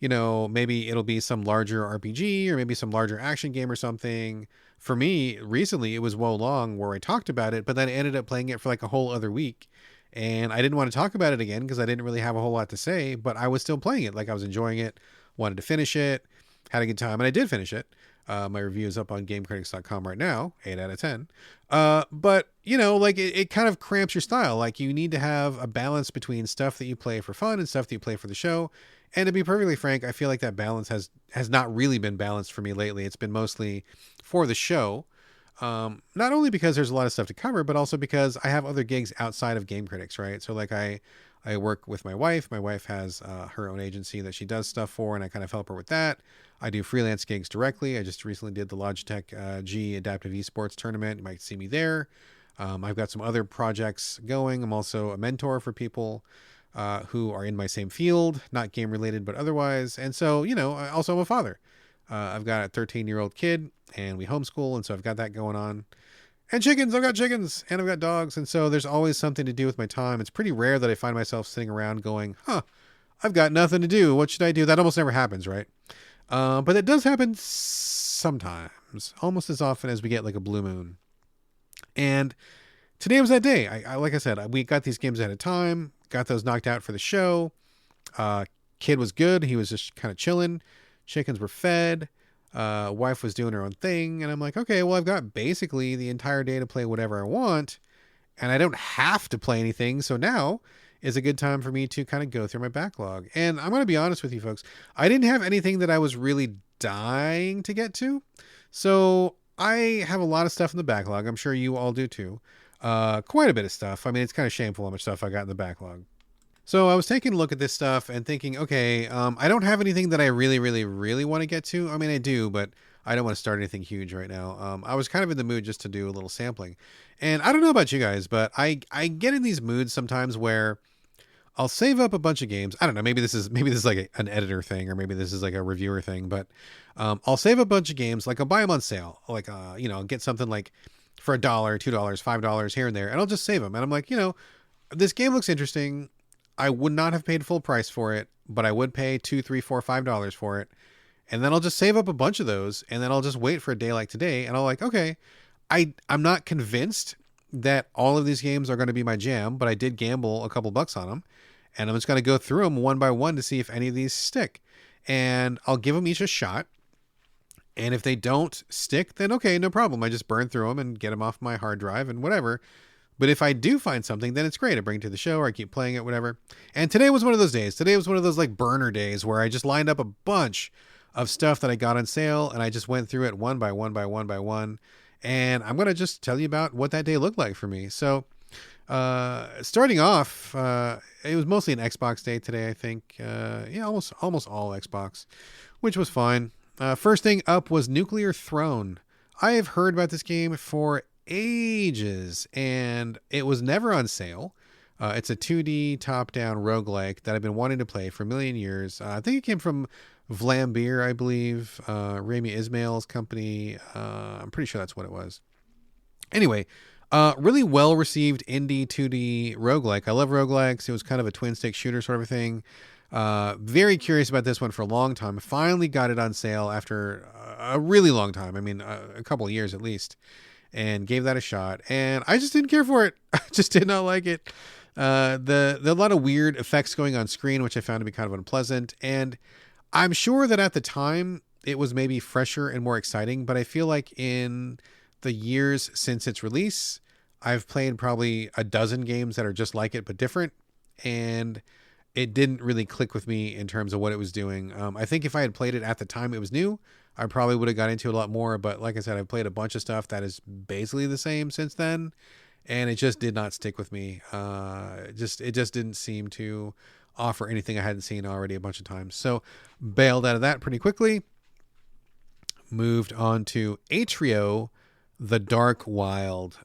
maybe it'll be some larger RPG or maybe some larger action game or something. For me, recently, it was Wo Long where I talked about it, but then I ended up playing it for like a whole other week. And I didn't want to talk about it again because I didn't really have a whole lot to say, but I was still playing it. Like, I was enjoying it, wanted to finish it, had a good time, and I did finish it. My review is up on GameCritics.com right now, 8 out of 10. But, it kind of cramps your style. Like, you need to have a balance between stuff that you play for fun and stuff that you play for the show. And to be perfectly frank, I feel like that balance has not really been balanced for me lately. It's been mostly for the show. Not only because there's a lot of stuff to cover, but also because I have other gigs outside of Game Critics, right? So like I work with my wife. My wife has her own agency that she does stuff for, and I kind of help her with that. I do freelance gigs directly. I just recently did the Logitech G Adaptive Esports Tournament. You might see me there. I've got some other projects going. I'm also a mentor for people who are in my same field, not game related, but otherwise. And so, also I'm a father. I've got a 13-year-old kid, and we homeschool, and so I've got that going on. And chickens, I've got chickens, and I've got dogs, and so there's always something to do with my time. It's pretty rare that I find myself sitting around going, I've got nothing to do. What should I do? That almost never happens, right? But it does happen sometimes, almost as often as we get like a blue moon. And today was that day. I like I said, we got these games ahead of time, got those knocked out for the show. Kid was good. He was just kind of chilling. Chickens were fed. Wife was doing her own thing. And I'm like, okay, well, I've got basically the entire day to play whatever I want. And I don't have to play anything. So now is a good time for me to kind of go through my backlog. And I'm going to be honest with you folks. I didn't have anything that I was really dying to get to. So I have a lot of stuff in the backlog. I'm sure you all do too. Quite a bit of stuff. I mean, it's kind of shameful how much stuff I got in the backlog. So I was taking a look at this stuff and thinking, okay, I don't have anything that I really, really, really want to get to. I mean, I do, but I don't want to start anything huge right now. I was kind of in the mood just to do a little sampling. And I don't know about you guys, but I get in these moods sometimes where I'll save up a bunch of games. I don't know. Maybe this is like an editor thing, or maybe this is like a reviewer thing, but I'll save a bunch of games. Like I'll buy them on sale. Like, get something like for $1, $2, $5 here and there. And I'll just save them. And I'm like, this game looks interesting. I would not have paid full price for it, but I would pay $2, $3, $4, $5 for it. And then I'll just save up a bunch of those, and then I'll just wait for a day like today. And I'll like, okay, I'm not convinced that all of these games are going to be my jam, but I did gamble a couple bucks on them, and I'm just going to go through them one by one to see if any of these stick. And I'll give them each a shot. And if they don't stick, then okay, no problem. I just burn through them and get them off my hard drive and whatever. But if I do find something, then it's great. I bring it to the show, or I keep playing it, whatever. And today was one of those days. Today was one of those like burner days where I just lined up a bunch of stuff that I got on sale, and I just went through it one by one by one by one. And I'm going to just tell you about what that day looked like for me. So starting off, it was mostly an Xbox day today, I think. Almost all Xbox, which was fine. First thing up was Nuclear Throne. I have heard about this game for ages, and it was never on sale. It's a 2D top-down roguelike that I've been wanting to play for a million years. I think it came from Vlambeer, I believe, Rami Ismail's company. I'm pretty sure that's what it was. Anyway, really well-received indie 2D roguelike. I love roguelikes. It was kind of a twin-stick shooter sort of a thing. Very curious about this one for a long time. Finally got it on sale after a really long time. I mean, a couple of years at least. And gave that a shot, and I just didn't care for it. I just did not like it. The a lot of weird effects going on screen, which I found to be kind of unpleasant. And I'm sure that at the time it was maybe fresher and more exciting, but I feel like in the years since its release, I've played probably a dozen games that are just like it but different, and it didn't really click with me in terms of what it was doing. I think if I had played it at the time it was new, I probably would have got into it a lot more. But like I said, I've played a bunch of stuff that is basically the same since then, and it just did not stick with me. It just didn't seem to offer anything I hadn't seen already a bunch of times. So bailed out of that pretty quickly. Moved on to Atrio, The Dark Wild.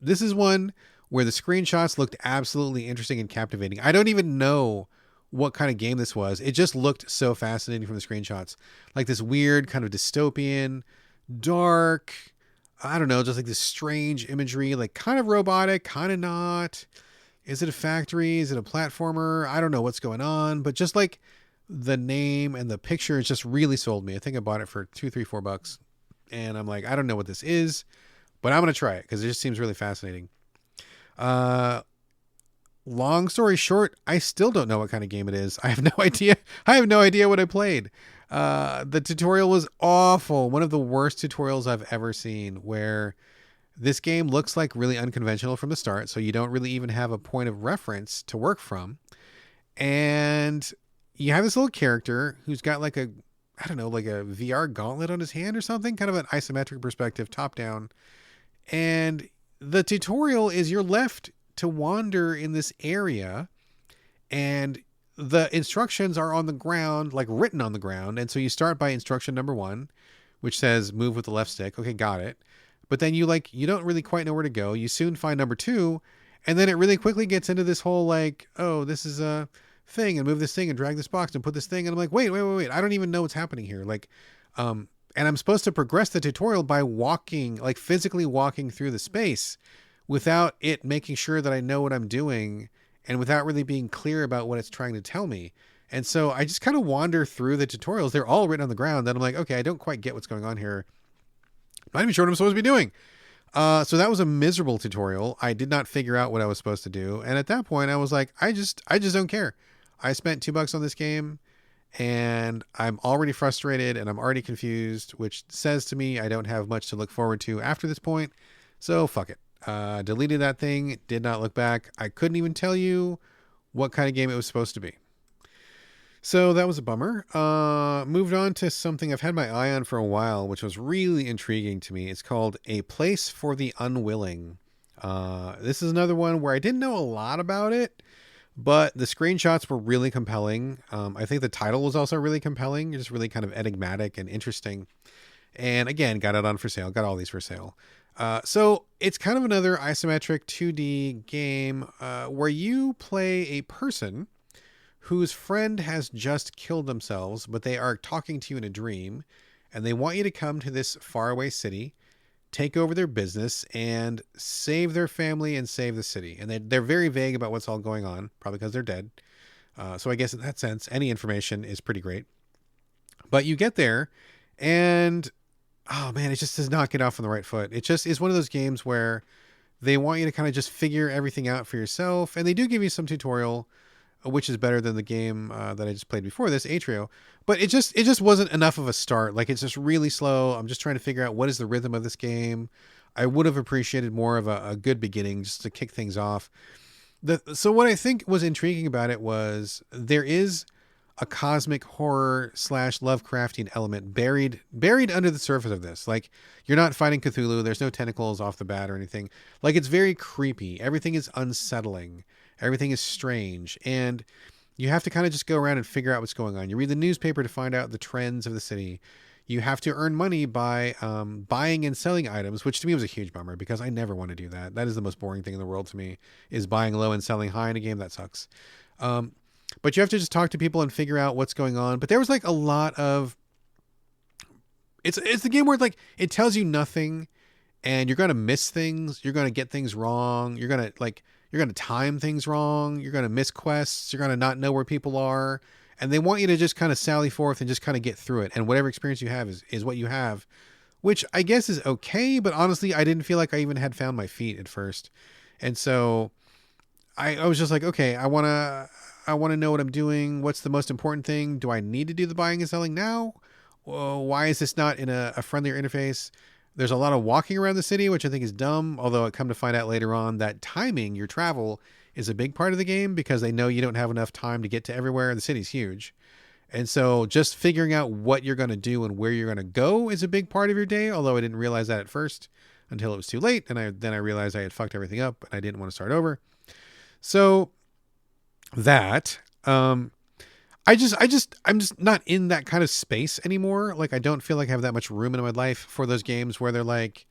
This is one where the screenshots looked absolutely interesting and captivating. I don't even know what kind of game this was. It just looked so fascinating from the screenshots. Like this weird kind of dystopian, dark, I don't know, just like this strange imagery, like kind of robotic, kind of not. Is it a factory? Is it a platformer? I don't know what's going on, but just like the name and the pictures just really sold me. I think I bought it for $2, $3, $4. And I'm like, I don't know what this is, but I'm going to try it because it just seems really fascinating. Long story short, I still don't know what kind of game it is. I have no idea. I have no idea what I played. The tutorial was awful. One of the worst tutorials I've ever seen, where this game looks like really unconventional from the start. So you don't really even have a point of reference to work from. And you have this little character who's got like a VR gauntlet on his hand or something, kind of an isometric perspective, top down. And the tutorial is you're left to wander in this area, and the instructions are on the ground, like written on the ground. And so you start by instruction number 1, which says move with the left stick. Okay, got it. But then you don't really quite know where to go. You soon find number 2, and then it really quickly gets into this whole like, oh, this is a thing, and move this thing and drag this box and put this thing. And I'm like, wait. I don't even know what's happening here. Like, And I'm supposed to progress the tutorial by walking, like physically walking through the space without it making sure that I know what I'm doing and without really being clear about what it's trying to tell me. And so I just kind of wander through the tutorials. They're all written on the ground. Then I'm like, okay, I don't quite get what's going on here. I'm not even sure what I'm supposed to be doing. So that was a miserable tutorial. I did not figure out what I was supposed to do. And at that point I was like, I just don't care. I spent $2 on this game and I'm already frustrated and I'm already confused, which says to me I don't have much to look forward to after this point. So fuck it. Deleted that thing, did not look back. I couldn't even tell you what kind of game it was supposed to be. So that was a bummer. Moved on to something I've had my eye on for a while, which was really intriguing to me. It's called A Place for the Unwilling. This is another one where I didn't know a lot about it, but the screenshots were really compelling. I think the title was also really compelling, just really kind of enigmatic and interesting. And again, got it on for sale. Got all these for sale. So it's kind of another isometric 2D game where you play a person whose friend has just killed themselves, but they are talking to you in a dream, and they want you to come to this faraway city, take over their business, and save their family and save the city. And they're very vague about what's all going on, probably because they're dead. So I guess in that sense, any information is pretty great. But you get there, and oh man, it just does not get off on the right foot. It just is one of those games where they want you to kind of just figure everything out for yourself, and they do give you some tutorial, which is better than the game that I just played before this, Atrio. But it just wasn't enough of a start. Like, it's just really slow. I'm just trying to figure out what is the rhythm of this game. I would have appreciated more of a good beginning just to kick things off. So what I think was intriguing about it was there is a cosmic horror / Lovecraftian element buried under the surface of this. Like, you're not fighting Cthulhu. There's no tentacles off the bat or anything. Like, it's very creepy. Everything is unsettling. Everything is strange, and you have to kind of just go around and figure out what's going on. You read the newspaper to find out the trends of the city. You have to earn money by buying and selling items, which to me was a huge bummer because I never want to do that. That is the most boring thing in the world to me, is buying low and selling high in a game. That sucks. But you have to just talk to people and figure out what's going on. But there was like a lot of... It's the game where like it tells you nothing, and you're going to miss things. You're going to get things wrong. You're going to time things wrong. You're going to miss quests. You're going to not know where people are. And they want you to just kind of sally forth and just kind of get through it. And whatever experience you have is what you have, which I guess is okay. But honestly, I didn't feel like I even had found my feet at first. And so I was just like, okay, I want to know what I'm doing. What's the most important thing? Do I need to do the buying and selling now? Why is this not in a friendlier interface? There's a lot of walking around the city, which I think is dumb, although I come to find out later on that timing your travel is a big part of the game because they know you don't have enough time to get to everywhere. The city's huge. And so just figuring out what you're going to do and where you're going to go is a big part of your day, although I didn't realize that at first until it was too late. And then I realized I had fucked everything up and I didn't want to start over. So that... I'm just not in that kind of space anymore. Like, I don't feel like I have that much room in my life for those games where they're like,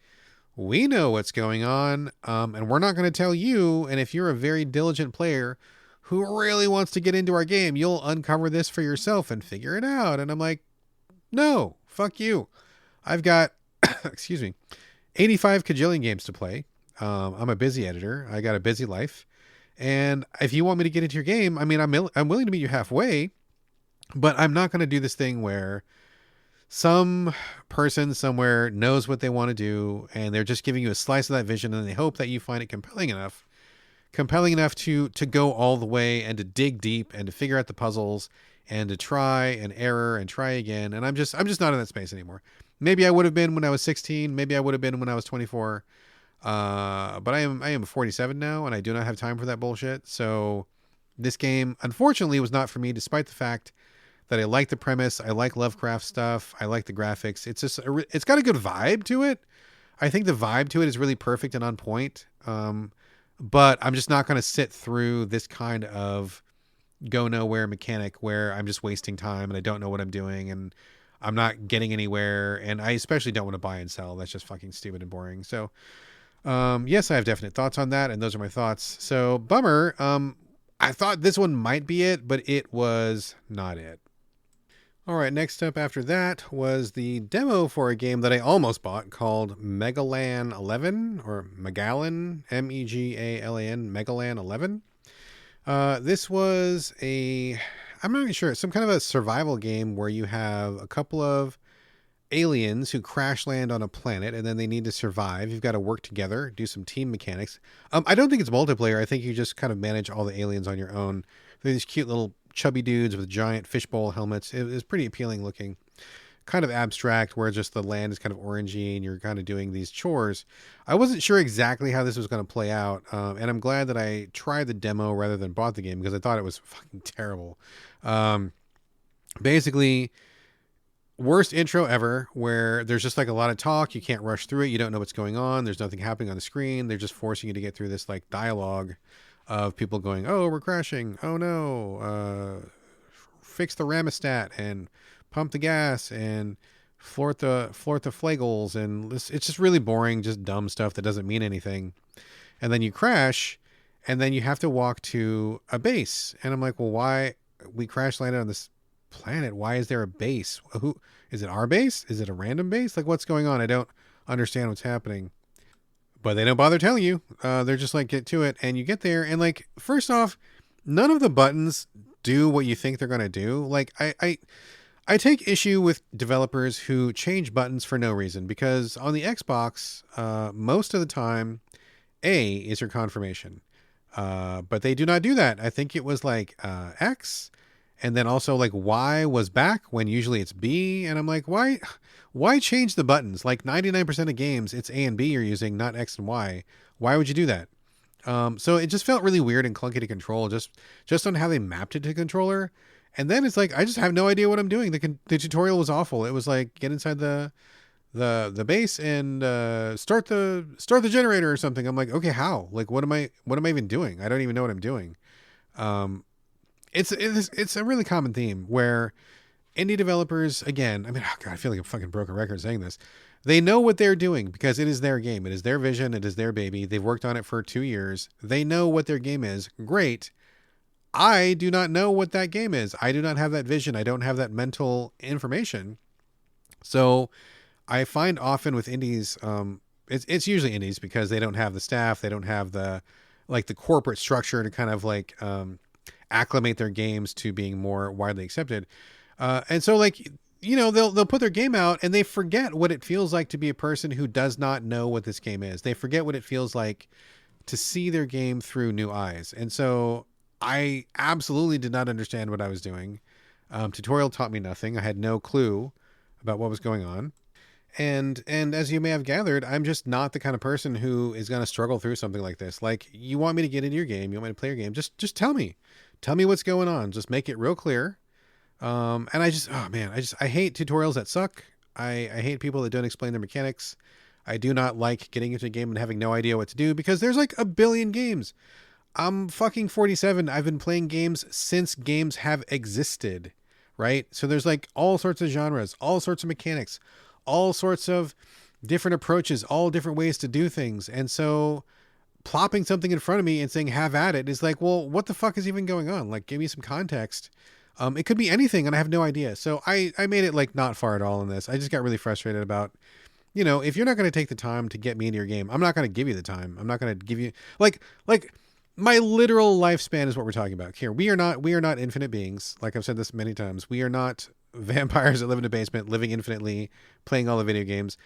we know what's going on, and we're not going to tell you. And if you're a very diligent player who really wants to get into our game, you'll uncover this for yourself and figure it out. And I'm like, no, fuck you. I've got, excuse me, 85 kajillion games to play. I'm a busy editor. I got a busy life. And if you want me to get into your game, I mean, I'm willing to meet you halfway. But I'm not going to do this thing where some person somewhere knows what they want to do and they're just giving you a slice of that vision and they hope that you find it compelling enough to go all the way and to dig deep and to figure out the puzzles and to try and error and try again. And I'm just not in that space anymore. Maybe I would have been when I was 16. Maybe I would have been when I was 24. But I am 47 now and I do not have time for that bullshit. So this game, unfortunately, was not for me, despite the fact that I like the premise. I like Lovecraft stuff. I like the graphics. It's got a good vibe to it. I think the vibe to it is really perfect and on point. But I'm just not going to sit through this kind of go nowhere mechanic where I'm just wasting time and I don't know what I'm doing and I'm not getting anywhere. And I especially don't want to buy and sell. That's just fucking stupid and boring. So, yes, I have definite thoughts on that. And those are my thoughts. So bummer. I thought this one might be it, but it was not it. All right, next up after that was the demo for a game that I almost bought called Megalan 11 or Megalan, Megalan, Megalan 11. This was I'm not even sure, some kind of a survival game where you have a couple of aliens who crash land on a planet and then they need to survive. You've got to work together, do some team mechanics. I don't think it's multiplayer. I think you just kind of manage all the aliens on your own. They're these cute little chubby dudes with giant fishbowl helmets. It was pretty appealing looking. Kind of abstract, where just the land is kind of orangey and you're kind of doing these chores. I wasn't sure exactly how this was going to play out, and I'm glad that I tried the demo rather than bought the game because I thought it was fucking terrible. Basically, worst intro ever, where there's just like a lot of talk. You can't rush through it. You don't know what's going on. There's nothing happening on the screen. They're just forcing you to get through this like dialogue of people going, "Oh, we're crashing. Oh no, fix the ramostat and pump the gas and float the flagels." And it's just really boring, just dumb stuff that doesn't mean anything. And then you crash, and then you have to walk to a base. And I'm like, well, why we crash landed on this planet? Why is there a base? Who is it? Our base? Is it a random base? Like, what's going on? I don't understand what's happening. But they don't bother telling you. They're just like, get to it. And you get there. And like, first off, none of the buttons do what you think they're going to do. Like, I take issue with developers who change buttons for no reason, because on the Xbox, most of the time, A is your confirmation. But they do not do that. I think it was like X, and then also like Y was back when usually it's B. And I'm like, why change the buttons? Like 99% of games, it's A and B you're using, not X and Y. Why would you do that? So it just felt really weird and clunky to control, just on how they mapped it to the controller. And then it's like, I just have no idea what I'm doing. The tutorial was awful. It was like, get inside the base and start the generator or something. I'm like, okay, how? Like, what am I even doing? I don't even know what I'm doing. It's a really common theme where indie developers, again, I mean, oh God, I feel like a fucking broken record saying this. They know what they're doing because it is their game. It is their vision. It is their baby. They've worked on it for 2 years. They know what their game is. Great. I do not know what that game is. I do not have that vision. I don't have that mental information. So I find often with indies, it's usually indies because they don't have the staff. They don't have the corporate structure to kind of like acclimate their games to being more widely accepted. And so like, you know, they'll put their game out and they forget what it feels like to be a person who does not know what this game is. They forget what it feels like to see their game through new eyes. And so I absolutely did not understand what I was doing. Tutorial taught me nothing. I had no clue about what was going on. And as you may have gathered, I'm just not the kind of person who is going to struggle through something like this. Like, you want me to get into your game, you want me to play your game, just tell me. Tell me what's going on. Just make it real clear. And I hate tutorials that suck. I hate people that don't explain their mechanics. I do not like getting into a game and having no idea what to do because there's like a billion games. I'm fucking 47. I've been playing games since games have existed, right? So there's like all sorts of genres, all sorts of mechanics, all sorts of different approaches, all different ways to do things. And so plopping something in front of me and saying, have at it, is like, well, what the fuck is even going on? Like, give me some context. It could be anything and I have no idea. So I made it like not far at all in this. I just got really frustrated about, you know, if you're not going to take the time to get me into your game, I'm not going to give you the time. I'm not going to give you like my literal lifespan is what we're talking about here. We are not infinite beings. Like I've said this many times, we are not vampires that live in a basement, living infinitely, playing all the video games.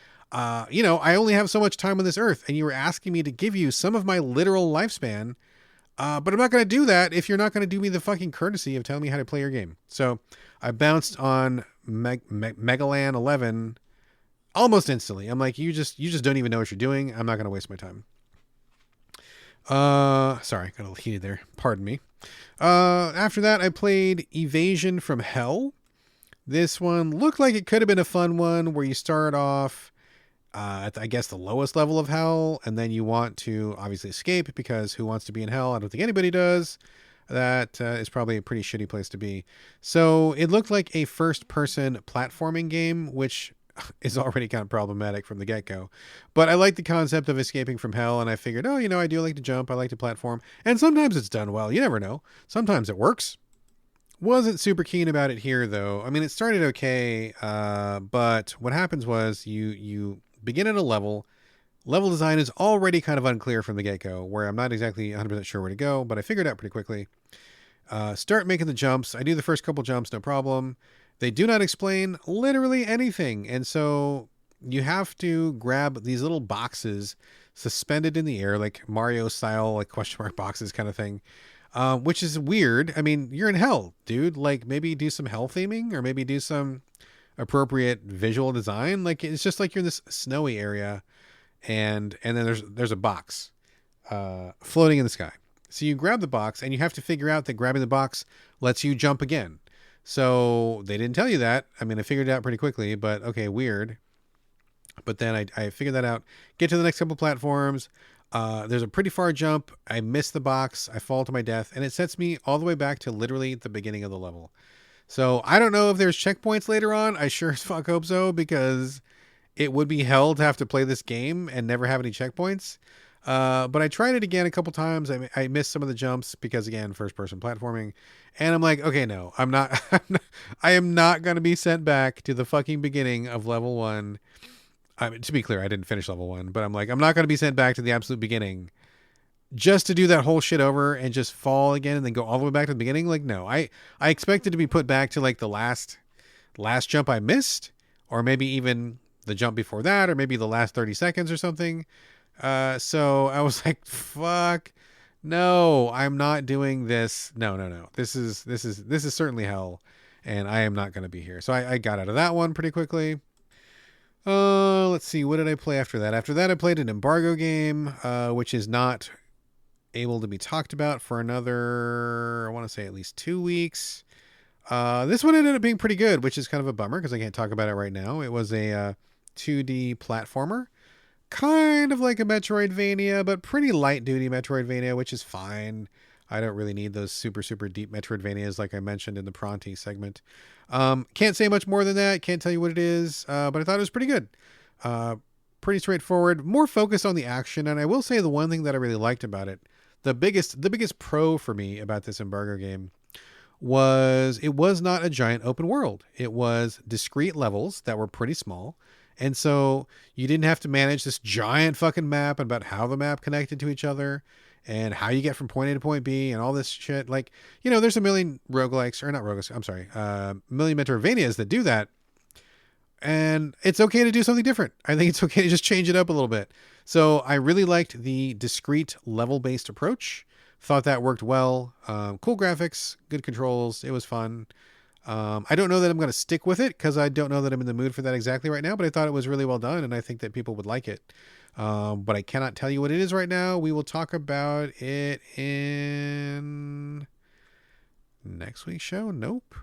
You know, I only have so much time on this earth, and you were asking me to give you some of my literal lifespan. But I'm not going to do that if you're not going to do me the fucking courtesy of telling me how to play your game. So I bounced on Megalan 11 almost instantly. I'm like, you just don't even know what you're doing. I'm not going to waste my time. Sorry, got a little heated there. Pardon me. After that, I played Evasion from Hell. This one looked like it could have been a fun one where you start off at, I guess, the lowest level of hell, and then you want to obviously escape because who wants to be in hell? I don't think anybody does. That is probably a pretty shitty place to be. So it looked like a first-person platforming game, which is already kind of problematic from the get-go. But I like the concept of escaping from hell, and I figured, oh, you know, I do like to jump, I like to platform, and sometimes it's done well. You never know. Sometimes it works. Wasn't super keen about it here, though. I mean, it started okay, but what happens was you begin at a level. Level design is already kind of unclear from the get-go, where I'm not exactly 100% sure where to go, but I figured out pretty quickly. Start making the jumps. I do the first couple jumps, no problem. They do not explain literally anything, and so you have to grab these little boxes suspended in the air, like Mario style, like question mark boxes kind of thing, which is weird. I mean, you're in hell, dude. Like, maybe do some hell theming, or maybe do some appropriate visual design. Like, it's just like you're in this snowy area, and then there's a box floating in the sky. So you grab the box, and you have to figure out that grabbing the box lets you jump again. So they didn't tell you that. I mean, I figured it out pretty quickly, but okay, weird. But then I figured that out. Get to the next couple platforms. There's a pretty far jump. I miss the box. I fall to my death, and it sets me all the way back to literally the beginning of the level. So I don't know if there's checkpoints later on. I sure as fuck hope so, because it would be hell to have to play this game and never have any checkpoints. But I tried it again a couple times. I missed some of the jumps because, again, first person platforming. And I'm like, okay, no, I'm not, I am not going to be sent back to the fucking beginning of level 1. I mean, to be clear, I didn't finish level 1, but I'm like, I'm not going to be sent back to the absolute beginning just to do that whole shit over and just fall again and then go all the way back to the beginning. Like, no, I expected to be put back to like the last jump I missed, or maybe even the jump before that, or maybe the last 30 seconds or something. So I was like, fuck, no, I'm not doing this. No. This is certainly hell, and I am not going to be here. So I got out of that one pretty quickly. Let's see. What did I play after that? After that, I played an embargo game, which is not able to be talked about for another, I want to say at least 2 weeks. This one ended up being pretty good, which is kind of a bummer because I can't talk about it right now. It was a 2D platformer, kind of like a Metroidvania, but pretty light duty Metroidvania, which is fine. I don't really need those super, super deep Metroidvanias like I mentioned in the Pronty segment. Can't say much more than that. Can't tell you what it is, but I thought it was pretty good. Pretty straightforward, more focused on the action. And I will say the one thing that I really liked about it, the biggest pro for me about this embargo game was it was not a giant open world. It was discrete levels that were pretty small. And so you didn't have to manage this giant fucking map about how the map connected to each other and how you get from point A to point B and all this shit. Like, you know, there's a million roguelikes, or not roguelikes, I'm sorry, million Metroidvanias that do that. And it's okay to do something different. I think it's okay to just change it up a little bit. So I really liked the discrete level-based approach. Thought that worked well. Cool graphics, good controls. It was fun. I don't know that I'm going to stick with it because I don't know that I'm in the mood for that exactly right now, but I thought it was really well done, and I think that people would like it. But I cannot tell you what it is right now. We will talk about it in next week's show. Nope.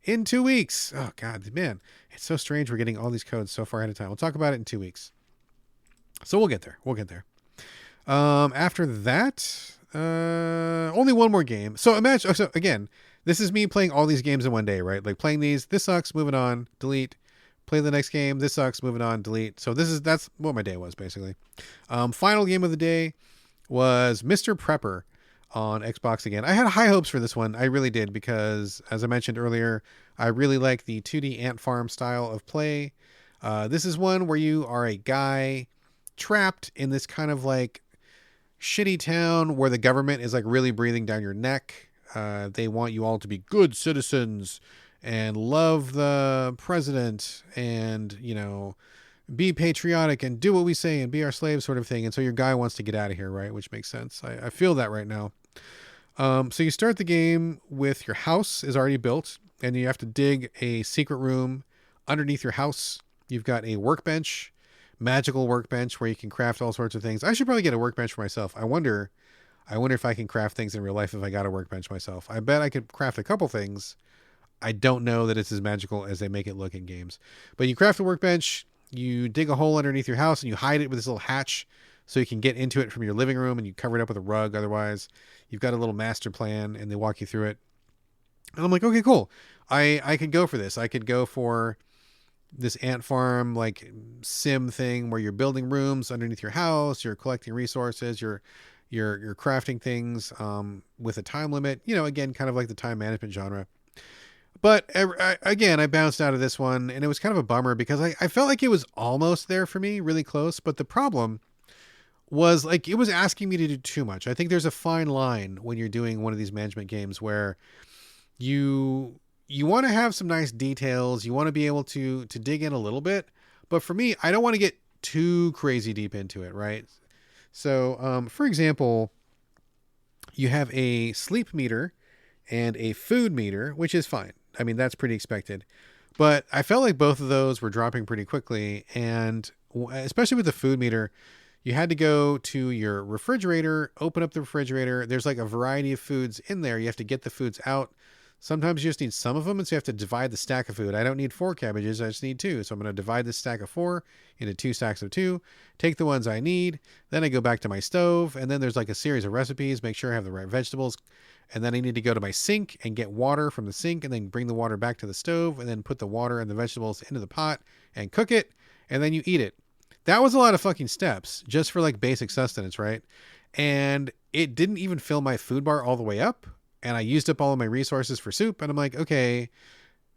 In 2 weeks. Oh, God, man. It's so strange we're getting all these codes so far ahead of time. We'll talk about it in 2 weeks. So we'll get there. After that, only one more game. So imagine, so again, this is me playing all these games in one day, right? Like playing these, this sucks, moving on, delete. Play the next game, this sucks, moving on, delete. So that's what my day was, basically. Final game of the day was Mr. Prepper on Xbox again. I had high hopes for this one. I really did, because as I mentioned earlier, I really like the 2D ant farm style of play. This is one where you are a guy trapped in this kind of like shitty town where the government is like really breathing down your neck. They want you all to be good citizens and love the president and, you know, be patriotic and do what we say and be our slave sort of thing. And so your guy wants to get out of here, right? Which makes sense. I feel that right now. So you start the game with your house is already built, and you have to dig a secret room underneath your house. You've got a workbench, magical workbench where you can craft all sorts of things. I should probably get a workbench for myself. I wonder if I can craft things in real life if I got a workbench myself. I bet I could craft a couple things. I don't know that it's as magical as they make it look in games. But you craft a workbench, you dig a hole underneath your house, and you hide it with this little hatch so you can get into it from your living room, and you cover it up with a rug. Otherwise, you've got a little master plan, and they walk you through it. And I'm like, okay, cool. I could go for this. I could go for this ant farm like sim thing where you're building rooms underneath your house, you're collecting resources, you're crafting things with a time limit. You know, again, kind of like the time management genre. But again, I bounced out of this one, and it was kind of a bummer because I felt like it was almost there for me, really close. But the problem was like it was asking me to do too much. I think there's a fine line when you're doing one of these management games where you want to have some nice details, you want to be able to dig in a little bit, but for me, I don't want to get too crazy deep into it, right? So, for example, you have a sleep meter and a food meter, which is fine. I mean, that's pretty expected. But I felt like both of those were dropping pretty quickly. And especially with the food meter, you had to go to your refrigerator, open up the refrigerator. There's like a variety of foods in there. You have to get the foods out. Sometimes you just need some of them, and so you have to divide the stack of food. I don't need 4 cabbages, I just need 2. So I'm going to divide this stack of 4 into 2 stacks of 2, take the ones I need, then I go back to my stove, and then there's like a series of recipes, make sure I have the right vegetables, and then I need to go to my sink and get water from the sink, and then bring the water back to the stove, and then put the water and the vegetables into the pot and cook it, and then you eat it. That was a lot of fucking steps just for like basic sustenance, right? And it didn't even fill my food bar all the way up. And I used up all of my resources for soup. And I'm like, okay,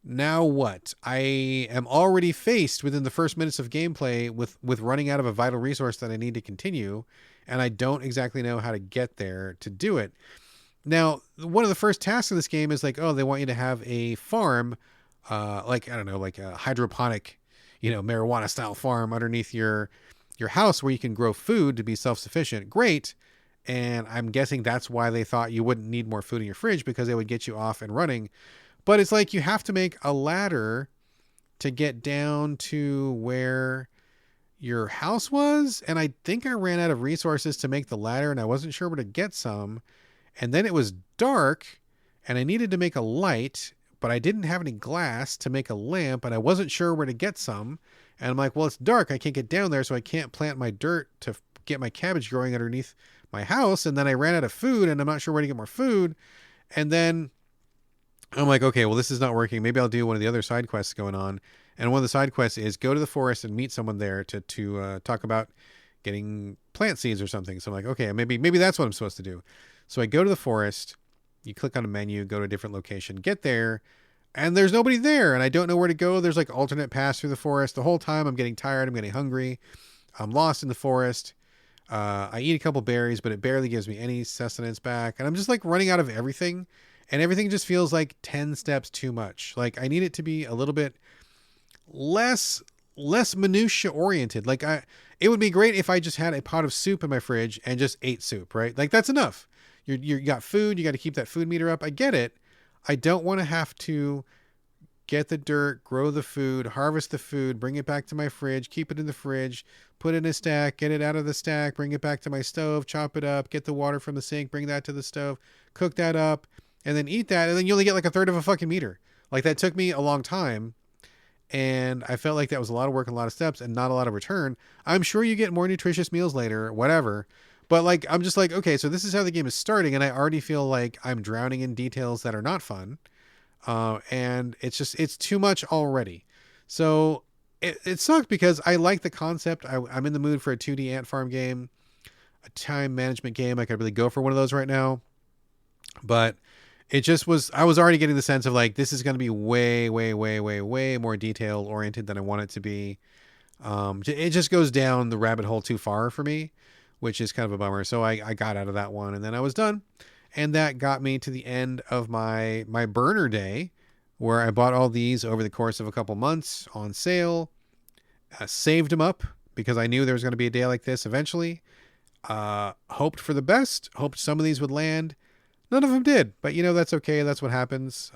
now what? I am already faced within the first minutes of gameplay with running out of a vital resource that I need to continue. And I don't exactly know how to get there to do it. Now, one of the first tasks of this game is like, oh, they want you to have a farm, like, I don't know, like a hydroponic, marijuana style farm underneath your house where you can grow food to be self-sufficient. Great. And I'm guessing that's why they thought you wouldn't need more food in your fridge, because they would get you off and running. But it's like you have to make a ladder to get down to where your house was. And I think I ran out of resources to make the ladder, and I wasn't sure where to get some. And then it was dark and I needed to make a light, but I didn't have any glass to make a lamp, and I wasn't sure where to get some. And I'm like, well, it's dark. I can't get down there, so I can't plant my dirt to get my cabbage growing underneath my house. And then I ran out of food, and I'm not sure where to get more food. And then I'm like, okay, well, this is not working. Maybe I'll do one of the other side quests going on. And one of the side quests is go to the forest and meet someone there to talk about getting plant seeds or something. So I'm like, okay, maybe that's what I'm supposed to do. So I go to the forest, you click on a menu, go to a different location, get there, and there's nobody there. And I don't know where to go. There's like alternate paths through the forest. The whole time I'm getting tired. I'm getting hungry. I'm lost in the forest. I eat a couple berries, but it barely gives me any sustenance back. And I'm just like running out of everything. And everything just feels like 10 steps too much. Like I need it to be a little bit less minutia oriented. Like it would be great if I just had a pot of soup in my fridge and just ate soup, right? Like that's enough. You got food. You got to keep that food meter up. I get it. I don't want to have to get the dirt, grow the food, harvest the food, bring it back to my fridge, keep it in the fridge, put it in a stack, get it out of the stack, bring it back to my stove, chop it up, get the water from the sink, bring that to the stove, cook that up, and then eat that. And then you only get like a third of a fucking meter. Like that took me a long time. And I felt like that was a lot of work and a lot of steps and not a lot of return. I'm sure you get more nutritious meals later, whatever. But like, I'm just like, okay, so this is how the game is starting. And I already feel like I'm drowning in details that are not fun. And it's too much already. So it sucked because I like the concept. I'm in the mood for a 2D ant farm game, a time management game. I could really go for one of those right now. But it just was, I was already getting the sense of like, this is going to be way, way, way, way, way more detail oriented than I want it to be. It just goes down the rabbit hole too far for me, which is kind of a bummer. So I got out of that one and then I was done. And that got me to the end of my burner day, where I bought all these over the course of a couple months on sale, saved them up because I knew there was going to be a day like this eventually, hoped for the best, hoped some of these would land. None of them did, but that's okay. That's what happens.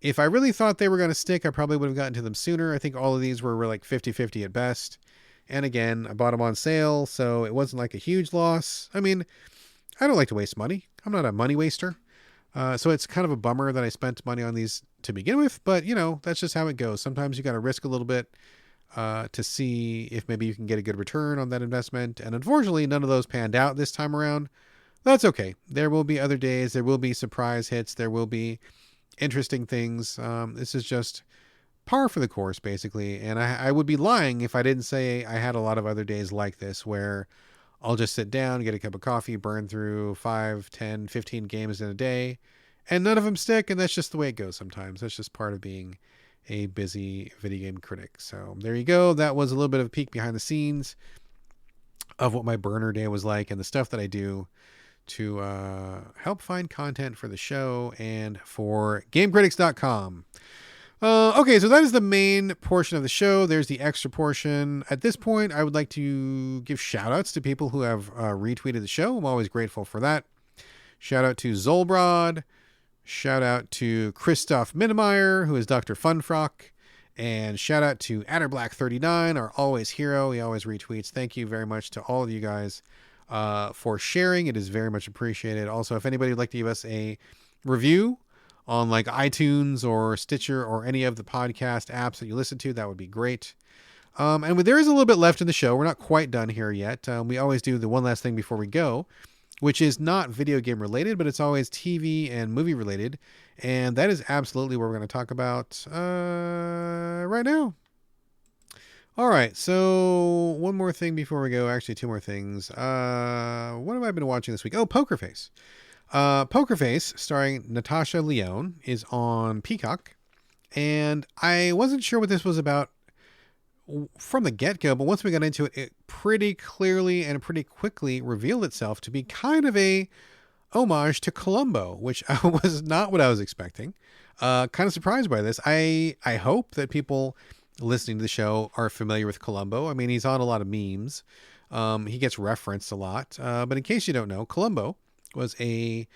If I really thought they were going to stick, I probably would have gotten to them sooner. I think all of these were like 50-50 at best. And again, I bought them on sale, so it wasn't like a huge loss. I mean, I don't like to waste money. I'm not a money waster. So it's kind of a bummer that I spent money on these to begin with, but that's just how it goes. Sometimes you got to risk a little bit to see if maybe you can get a good return on that investment. And unfortunately, none of those panned out this time around. That's okay. There will be other days. There will be surprise hits. There will be interesting things. This is just par for the course, basically. And I would be lying if I didn't say I had a lot of other days like this where I'll just sit down, get a cup of coffee, burn through 5, 10, 15 games in a day, and none of them stick, and that's just the way it goes sometimes. That's just part of being a busy video game critic. So there you go. That was a little bit of a peek behind the scenes of what my burner day was like and the stuff that I do to help find content for the show and for GameCritics.com. Okay, so that is the main portion of the show. There's the extra portion. At this point, I would like to give shout outs to people who have retweeted the show. I'm always grateful for that. Shout out to Zolbrod. Shout out to Christoph Minnemeyer, who is Dr. Funfrock. And shout out to Adderblack39, our always hero. He always retweets. Thank you very much to all of you guys for sharing. It is very much appreciated. Also, if anybody would like to give us a review on like iTunes or Stitcher or any of the podcast apps that you listen to, that would be great. And there is a little bit left in the show. We're not quite done here yet. We always do the one last thing before we go, which is not video game related, but it's always TV and movie related. And that is absolutely what we're going to talk about right now. All right, so one more thing before we go. Actually, two more things. What have I been watching this week? Oh, Poker Face. Poker Face, starring Natasha Lyonne, is on Peacock. And I wasn't sure what this was about from the get-go, but once we got into it, it pretty clearly and pretty quickly revealed itself to be kind of a homage to Columbo, which was not what I was expecting. Kind of surprised by this. I hope that people listening to the show are familiar with Columbo. I mean, he's on a lot of memes. He gets referenced a lot. But in case you don't know, Columbo was a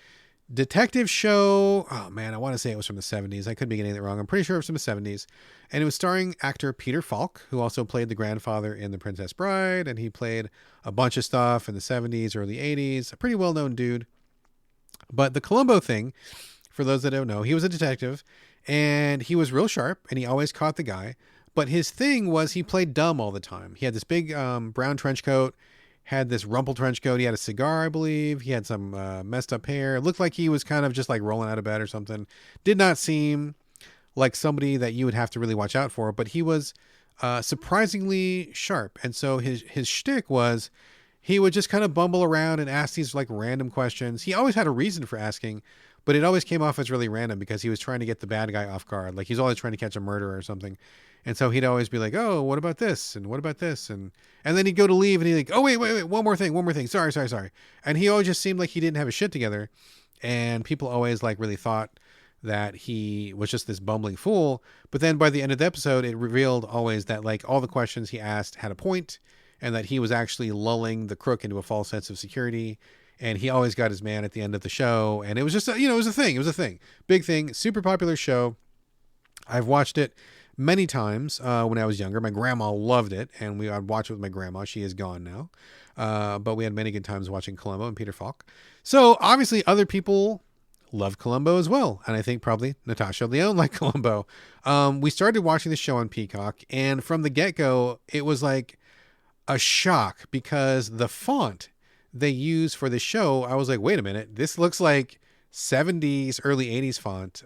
detective show. Oh man, I want to say it was from the 70s. I could be getting it wrong. I'm pretty sure it was from the 70s. And it was starring actor Peter Falk, who also played the grandfather in The Princess Bride. And he played a bunch of stuff in the 70s, early 80s. A pretty well-known dude. But the Columbo thing, for those that don't know, he was a detective and he was real sharp and he always caught the guy. But his thing was he played dumb all the time. He had this big brown trench coat, had this rumpled trench coat. He had a cigar, I believe. He had some messed up hair. It looked like he was kind of just like rolling out of bed or something. Did not seem like somebody that you would have to really watch out for, but he was surprisingly sharp. And so his shtick was he would just kind of bumble around and ask these like random questions. He always had a reason for asking, but it always came off as really random because he was trying to get the bad guy off guard. Like he's always trying to catch a murderer or something. And so he'd always be like, oh, what about this? And what about this? And then he'd go to leave and he'd like, oh, wait, one more thing. Sorry. And he always just seemed like he didn't have his shit together. And people always like really thought that he was just this bumbling fool. But then by the end of the episode, it revealed always that like all the questions he asked had a point and that he was actually lulling the crook into a false sense of security. And he always got his man at the end of the show. And it was just, it was a thing. Big thing. Super popular show. I've watched it many times when I was younger. My grandma loved it, and I'd watch it with my grandma. She is gone now. But we had many good times watching Columbo and Peter Falk. So obviously other people love Columbo as well. And I think probably Natasha Lyonne liked Columbo. We started watching the show on Peacock, and from the get-go, it was like a shock because the font they use for the show, I was like, wait a minute, this looks like 70s, early 80s font.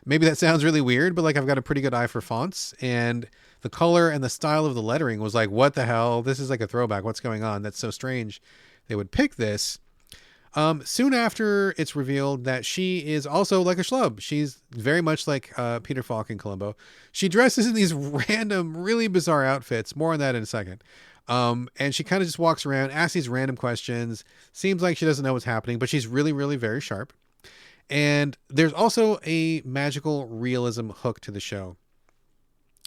Maybe that sounds really weird, but like I've got a pretty good eye for fonts, and the color and the style of the lettering was like, what the hell? This is like a throwback. What's going on? That's so strange. They would pick this. Soon after it's revealed that she is also like a schlub. She's very much like Peter Falk in Columbo. She dresses in these random, really bizarre outfits. More on that in a second. And she kind of just walks around, asks these random questions. Seems like she doesn't know what's happening, but she's really, really very sharp. And there's also a magical realism hook to the show.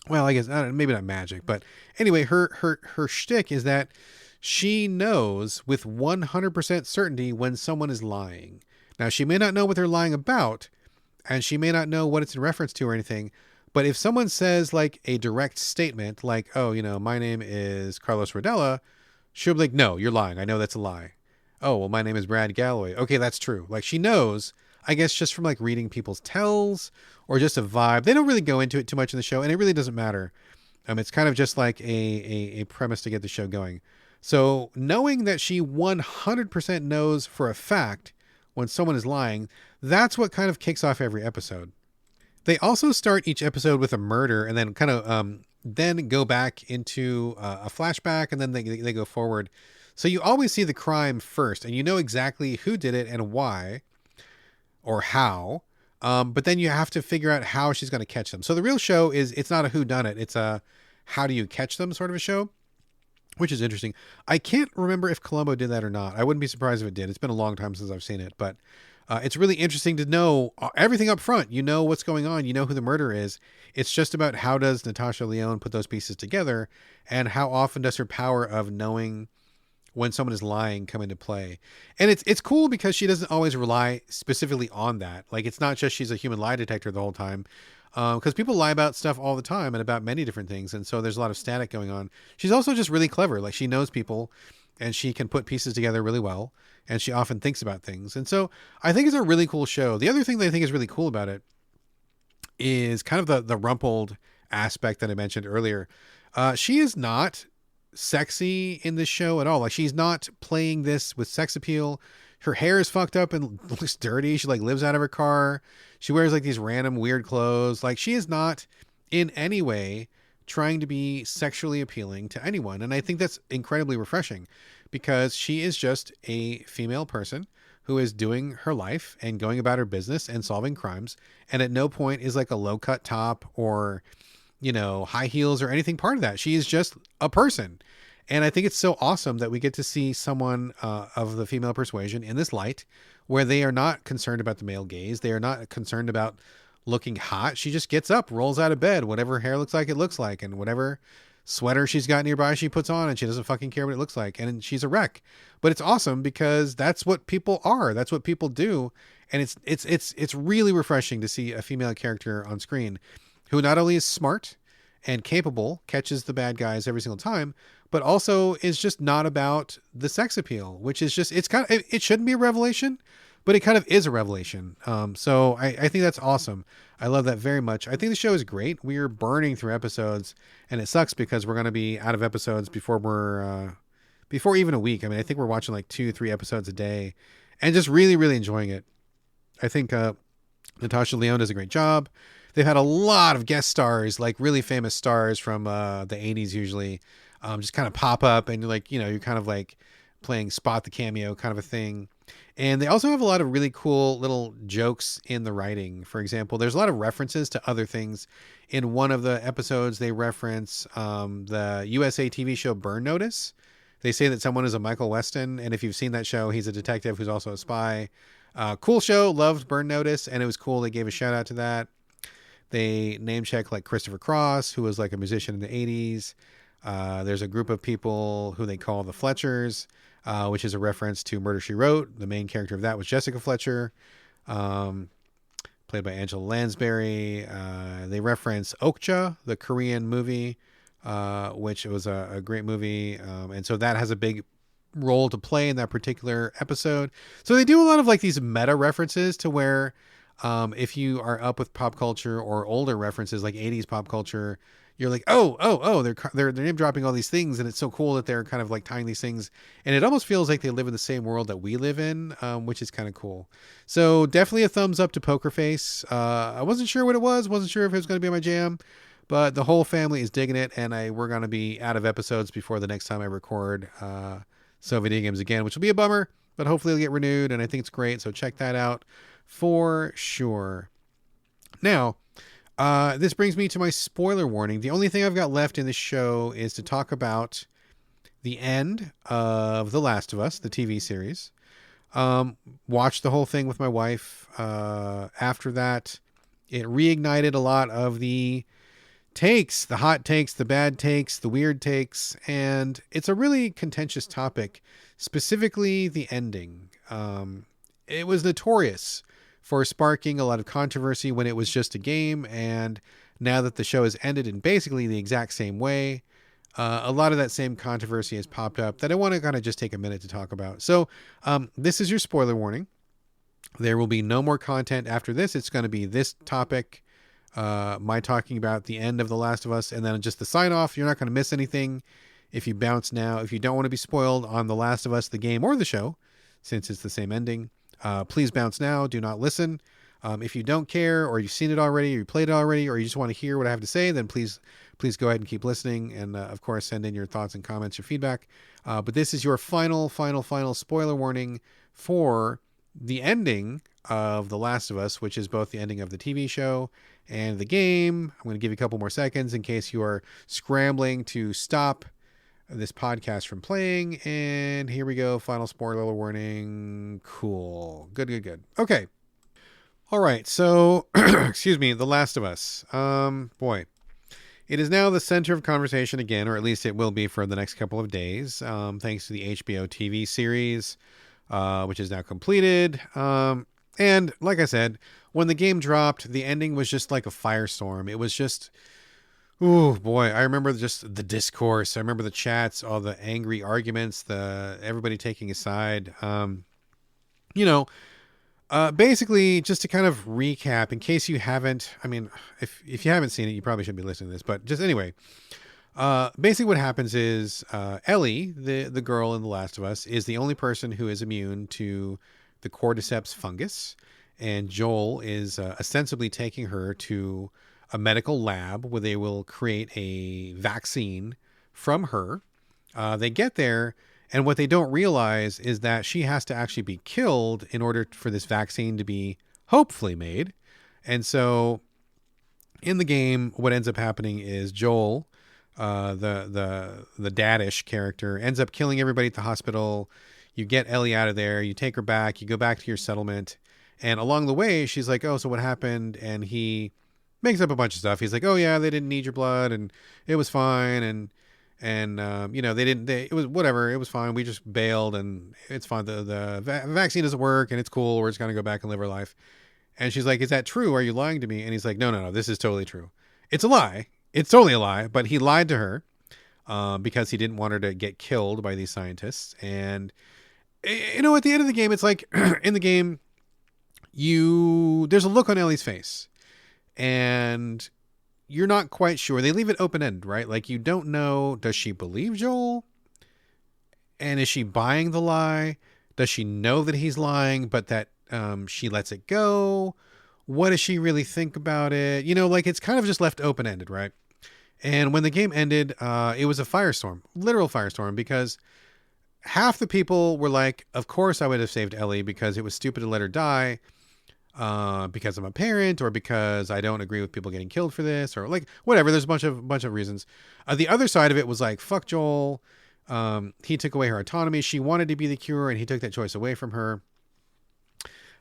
Well, I guess maybe not magic, but anyway, her shtick is that she knows with 100% certainty when someone is lying. Now, she may not know what they're lying about, and she may not know what it's in reference to or anything, but if someone says like a direct statement, like, oh, my name is Carlos Rodella, she'll be like, no, you're lying. I know that's a lie. Oh, well, my name is Brad Galloway. Okay, that's true. Like she knows, I guess, just from like reading people's tells or just a vibe. They don't really go into it too much in the show, and it really doesn't matter. It's kind of just like a premise to get the show going. So knowing that she 100% knows for a fact when someone is lying, that's what kind of kicks off every episode. They also start each episode with a murder and then kind of then go back into a flashback, and then they go forward. So you always see the crime first, and you know exactly who did it and why. or how. But then you have to figure out how she's going to catch them. So the real show is, it's not a whodunit. It's a how do you catch them sort of a show, which is interesting. I can't remember if Columbo did that or not. I wouldn't be surprised if it did. It's been a long time since I've seen it, but it's really interesting to know everything up front. You know what's going on. You know who the murderer is. It's just about how does Natasha Lyonne put those pieces together, and how often does her power of knowing when someone is lying come into play. And it's cool because she doesn't always rely specifically on that. Like, it's not just she's a human lie detector the whole time, because people lie about stuff all the time and about many different things. And so there's a lot of static going on. She's also just really clever. Like, she knows people and she can put pieces together really well. And she often thinks about things. And so I think it's a really cool show. The other thing that I think is really cool about it is kind of the rumpled aspect that I mentioned earlier. She is not sexy in this show at all. Like, she's not playing this with sex appeal. Her hair is fucked up and looks dirty. She like lives out of her car. She wears like these random weird clothes. Like, she is not in any way trying to be sexually appealing to anyone. And I think that's incredibly refreshing, because she is just a female person who is doing her life and going about her business and solving crimes. And at no point is like a low cut top or, you know, high heels or anything part of that. She is just a person. And I think it's so awesome that we get to see someone of the female persuasion in this light, where they are not concerned about the male gaze. They are not concerned about looking hot. She just gets up, rolls out of bed, whatever hair looks like, it looks like, and whatever sweater she's got nearby, she puts on, and she doesn't fucking care what it looks like. And she's a wreck, but it's awesome because that's what people are. That's what people do. And it's really refreshing to see a female character on screen who not only is smart and capable, catches the bad guys every single time, but also is just not about the sex appeal, which is just, it shouldn't be a revelation, but it kind of is a revelation. So I think that's awesome. I love that very much. I think the show is great. We are burning through episodes, and it sucks because we're going to be out of episodes before even a week. I mean, I think we're watching like 2-3 episodes a day and just really, really enjoying it. I think Natasha Lyonne does a great job. They've had a lot of guest stars, like really famous stars from the 80s usually, just kind of pop up, and you're kind of like playing spot the cameo kind of a thing. And they also have a lot of really cool little jokes in the writing. For example, there's a lot of references to other things. In one of the episodes, they reference the USA TV show Burn Notice. They say that someone is a Michael Weston, and if you've seen that show, he's a detective who's also a spy. Cool show, loved Burn Notice, and it was cool. They gave a shout out to that. They name check like Christopher Cross, who was like a musician in the 80s. There's a group of people who they call the Fletchers, which is a reference to Murder, She Wrote. The main character of that was Jessica Fletcher, played by Angela Lansbury. They reference Okja, the Korean movie, which was a great movie. And so that has a big role to play in that particular episode. So they do a lot of like these meta references to where if you are up with pop culture or older references like 80s pop culture, you're like, oh, they're name dropping all these things, and it's so cool that they're kind of like tying these things, and it almost feels like they live in the same world that we live in, which is kind of cool. So definitely a thumbs up to Poker Face. I wasn't sure what it wasn't sure if it was going to be my jam, but the whole family is digging it, and we're going to be out of episodes before the next time I record So Video Games again, which will be a bummer, but hopefully it'll get renewed, and I think it's great, so check that out for sure. Now, this brings me to my spoiler warning. The only thing I've got left in this show is to talk about the end of The Last of Us, the TV series. Watched the whole thing with my wife. After that, it reignited a lot of the takes, the hot takes, the bad takes, the weird takes, and it's a really contentious topic, specifically the ending. It was notorious for sparking a lot of controversy when it was just a game, and now that the show has ended in basically the exact same way, a lot of that same controversy has popped up that I want to kind of just take a minute to talk about. So this is your spoiler warning. There will be no more content after this. It's going to be this topic, my talking about the end of The Last of Us, and then just the sign off. You're not going to miss anything if you bounce now. If you don't want to be spoiled on The Last of Us, the game or the show, since it's the same ending, please bounce now. Do not listen. If you don't care, or you've seen it already, or you played it already, or you just want to hear what I have to say, then please go ahead and keep listening. And of course, send in your thoughts and comments, your feedback. But this is your final spoiler warning for the ending of The Last of Us, which is both the ending of the TV show and the game. I'm going to give you a couple more seconds in case you are scrambling to stop this podcast from playing. And here we go. Final spoiler warning. Cool. Good. Okay. All right. So, excuse me. The Last of Us. Boy. It is now the center of conversation again, or at least it will be for the next couple of days, thanks to the HBO TV series, which is now completed. And like I said, when the game dropped, the ending was just like a firestorm. It was just, oh boy, I remember just the discourse. I remember the chats, all the angry arguments, everybody taking a side. You know, basically, just to kind of recap, in case you haven't, I mean, if you haven't seen it, you probably shouldn't be listening to this. But just anyway, basically what happens is Ellie, the girl in The Last of Us, is the only person who is immune to the cordyceps fungus. And Joel is ostensibly taking her to a medical lab where they will create a vaccine from her. They get there, and what they don't realize is that she has to actually be killed in order for this vaccine to be hopefully made. And so in the game, what ends up happening is Joel, the daddish character, ends up killing everybody at the hospital. You get Ellie out of there, you take her back, you go back to your settlement. And along the way, she's like, oh, so what happened? And he makes up a bunch of stuff. He's like, oh yeah, they didn't need your blood and it was fine. And it was whatever. It was fine. We just bailed and it's fine. The vaccine doesn't work and it's cool. We're just going to go back and live our life. And she's like, is that true? Are you lying to me? And he's like, no, this is totally true. It's a lie. It's totally a lie. But he lied to her because he didn't want her to get killed by these scientists. And, at the end of the game, it's like in the game, there's a look on Ellie's face and you're not quite sure. They leave it open-ended, right? Like you don't know, does she believe Joel? And is she buying the lie? Does she know that he's lying, but that she lets it go? What does she really think about it? Like it's kind of just left open-ended, right? And when the game ended, it was a firestorm, literal firestorm, because half the people were like, of course I would have saved Ellie because it was stupid to let her die. Because I'm a parent or because I don't agree with people getting killed for this or like whatever. There's a bunch of reasons. The other side of it was like, fuck Joel. He took away her autonomy. She wanted to be the cure and he took that choice away from her.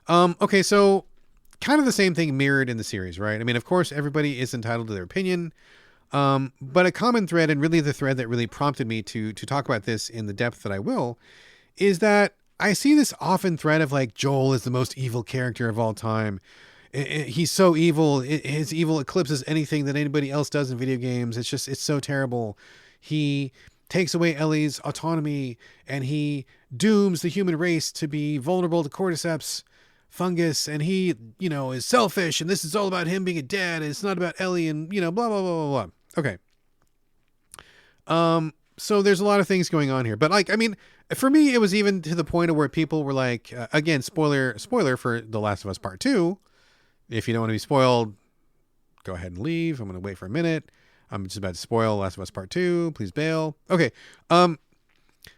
Okay. So kind of the same thing mirrored in the series, right? I mean, of course everybody is entitled to their opinion. But a common thread, and really the thread that really prompted me to talk about this in the depth that I will, is that I see this often thread of like Joel is the most evil character of all time. He's so evil. His evil eclipses anything that anybody else does in video games. It's so terrible. He takes away Ellie's autonomy and he dooms the human race to be vulnerable to cordyceps fungus. And he, is selfish. And this is all about him being a dad. And it's not about Ellie and, blah, blah, blah, blah, blah. Okay. So there's a lot of things going on here, but like, I mean, for me, it was even to the point of where people were like, again, spoiler for The Last of Us Part 2. If you don't want to be spoiled, go ahead and leave. I'm going to wait for a minute. I'm just about to spoil Last of Us Part 2. Please bail. Okay.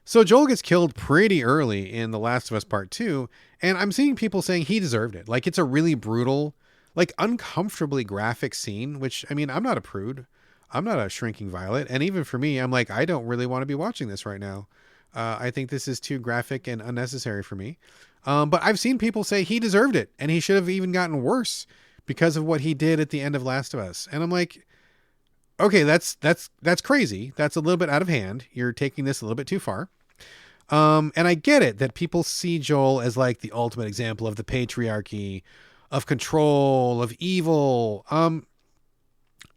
So Joel gets killed pretty early in The Last of Us Part 2, and I'm seeing people saying he deserved it. Like, it's a really brutal, like uncomfortably graphic scene, which, I mean, I'm not a prude. I'm not a shrinking violet. And even for me, I'm like, I don't really want to be watching this right now. I think this is too graphic and unnecessary for me. But I've seen people say he deserved it and he should have even gotten worse because of what he did at the end of Last of Us. And I'm like, okay, that's crazy. That's a little bit out of hand. You're taking this a little bit too far. And I get it that people see Joel as like the ultimate example of the patriarchy, of control, of evil.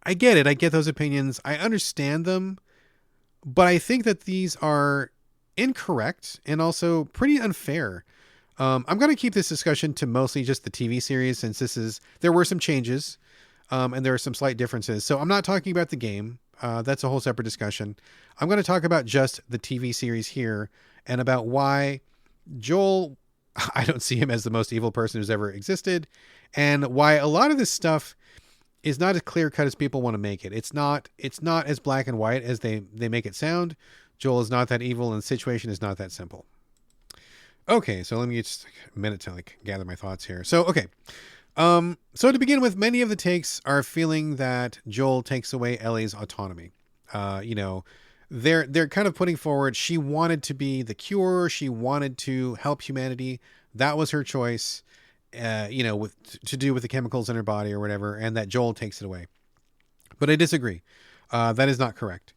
I get it. I get those opinions. I understand them, but I think that these are incorrect and also pretty unfair. I'm going to keep this discussion to mostly just the TV series since there were some changes, and there are some slight differences. So I'm not talking about the game. That's a whole separate discussion. I'm going to talk about just the TV series here and about why Joel, I don't see him as the most evil person who's ever existed, and why a lot of this stuff is not as clear cut as people want to make it. It's not as black and white as they make it sound. Joel is not that evil and the situation is not that simple. Okay, so let me just a minute to like gather my thoughts here. So okay. So to begin with, many of the takes are feeling that Joel takes away Ellie's autonomy. You know, they're kind of putting forward she wanted to be the cure, she wanted to help humanity. That was her choice. You know, with to do with the chemicals in her body or whatever, and that Joel takes it away. But I disagree. That is not correct.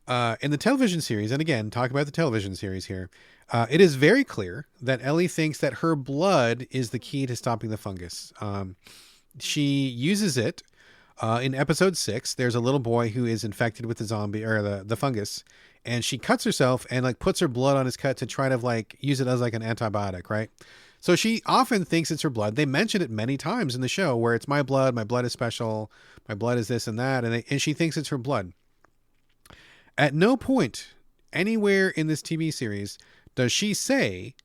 In the television series, and again, talk about the television series here, it is very clear that Ellie thinks that her blood is the key to stopping the fungus. She uses it in episode 6. There's a little boy who is infected with the zombie or the fungus, and she cuts herself and like puts her blood on his cut to try to like use it as like an antibiotic, right? So she often thinks it's her blood. They mention it many times in the show where it's my blood is special, my blood is this and that, and she thinks it's her blood. At no point anywhere in this TV series does she say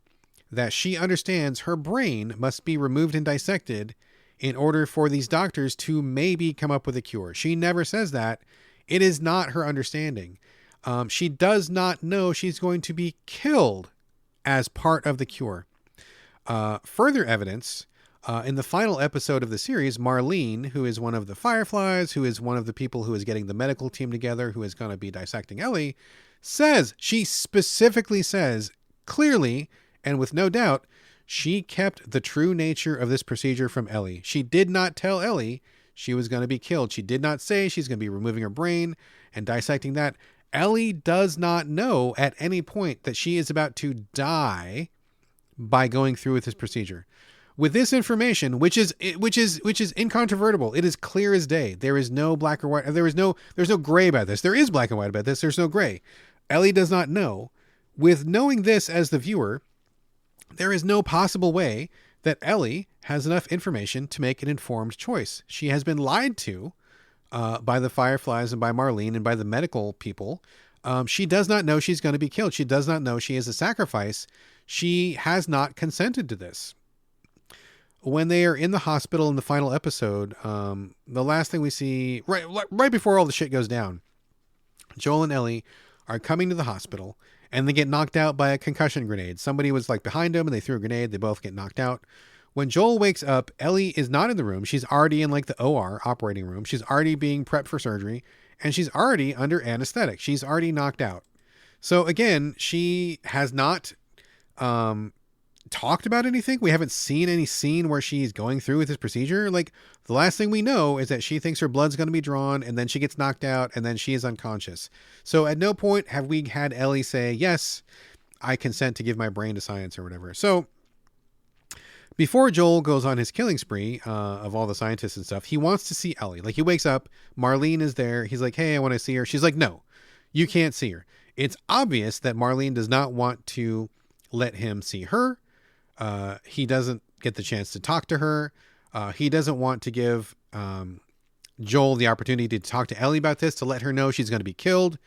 that she understands her brain must be removed and dissected in order for these doctors to maybe come up with a cure. She never says that. It is not her understanding. She does not know she's going to be killed as part of the cure. Further evidence, in the final episode of the series, Marlene, who is one of the Fireflies, who is one of the people who is getting the medical team together, who is going to be dissecting Ellie, she specifically says, clearly, and with no doubt, she kept the true nature of this procedure from Ellie. She did not tell Ellie she was going to be killed. She did not say she's going to be removing her brain and dissecting that. Ellie does not know at any point that she is about to die by going through with this procedure. With this information, which is incontrovertible, it is clear as day. There is no black or white. There's no gray about this. There is black and white about this. There's no gray. Ellie does not know. With knowing this as the viewer, there is no possible way that Ellie has enough information to make an informed choice. She has been lied to by the Fireflies and by Marlene and by the medical people. She does not know she's going to be killed. She does not know she is a sacrifice. She has not consented to this. When they are in the hospital in the final episode, the last thing we see, right before all the shit goes down, Joel and Ellie are coming to the hospital and they get knocked out by a concussion grenade. Somebody was like behind them and they threw a grenade. They both get knocked out. When Joel wakes up, Ellie is not in the room. She's already in like the OR operating room. She's already being prepped for surgery and she's already under anesthetic. She's already knocked out. So again, she has not talked about anything. We haven't seen any scene where she's going through with this procedure. Like the last thing we know is that she thinks her blood's going to be drawn and then she gets knocked out and then she is unconscious. So at no point have we had Ellie say, yes, I consent to give my brain to science or whatever. So before Joel goes on his killing spree of all the scientists and stuff, he wants to see Ellie. Like he wakes up, Marlene is there. He's like, hey, I want to see her. She's like, no, you can't see her. It's obvious that Marlene does not want to let him see her. He doesn't get the chance to talk to her. He doesn't want to give Joel the opportunity to talk to Ellie about this, to let her know she's going to be killed.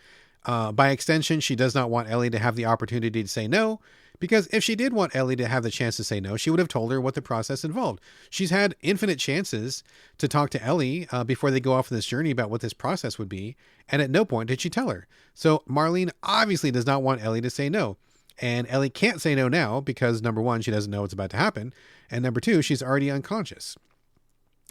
By extension, she does not want Ellie to have the opportunity to say no, because if she did want Ellie to have the chance to say no, she would have told her what the process involved. She's had infinite chances to talk to Ellie before they go off on this journey about what this process would be, and at no point did she tell her. So Marlene obviously does not want Ellie to say no. And Ellie can't say no now because, number one, she doesn't know what's about to happen. And number two, she's already unconscious.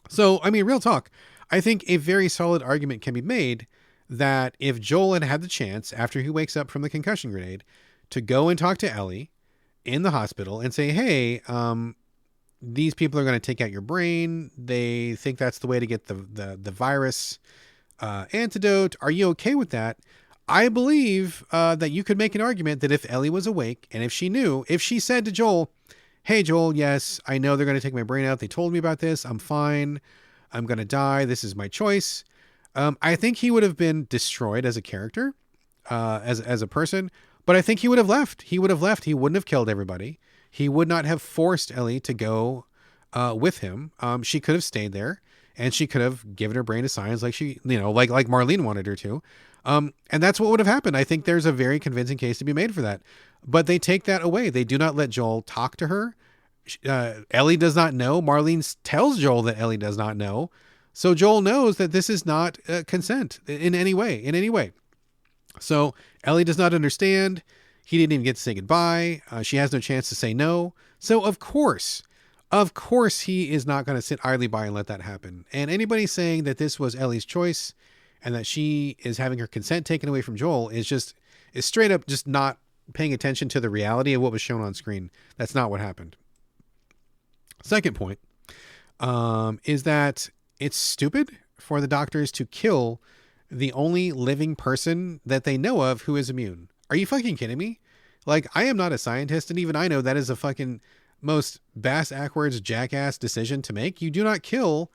So, I mean, real talk, I think a very solid argument can be made that if Joel had had the chance, after he wakes up from the concussion grenade, to go and talk to Ellie in the hospital and say, hey, these people are going to take out your brain. They think that's the way to get the virus antidote. Are you okay with that? I believe that you could make an argument that if Ellie was awake and if she said to Joel, hey, Joel, yes, I know they're going to take my brain out. They told me about this. I'm fine. I'm going to die. This is my choice. I think he would have been destroyed as a character, as a person, but I think he would have left. He would have left. He wouldn't have killed everybody. He would not have forced Ellie to go with him. She could have stayed there and she could have given her brain to science like like Marlene wanted her to. And that's what would have happened. I think there's a very convincing case to be made for that. But they take that away. They do not let Joel talk to her. Ellie does not know. Marlene tells Joel that Ellie does not know. So Joel knows that this is not consent in any way. So Ellie does not understand. He didn't even get to say goodbye. She has no chance to say no. So of course he is not going to sit idly by and let that happen. And anybody saying that this was Ellie's choice and that she is having her consent taken away from Joel is straight up just not paying attention to the reality of what was shown on screen. That's not what happened. Second point is that it's stupid for the doctors to kill the only living person that they know of who is immune. Are you fucking kidding me? Like, I am not a scientist, and even I know that is a fucking most bass-ackwards jackass decision to make. You do not kill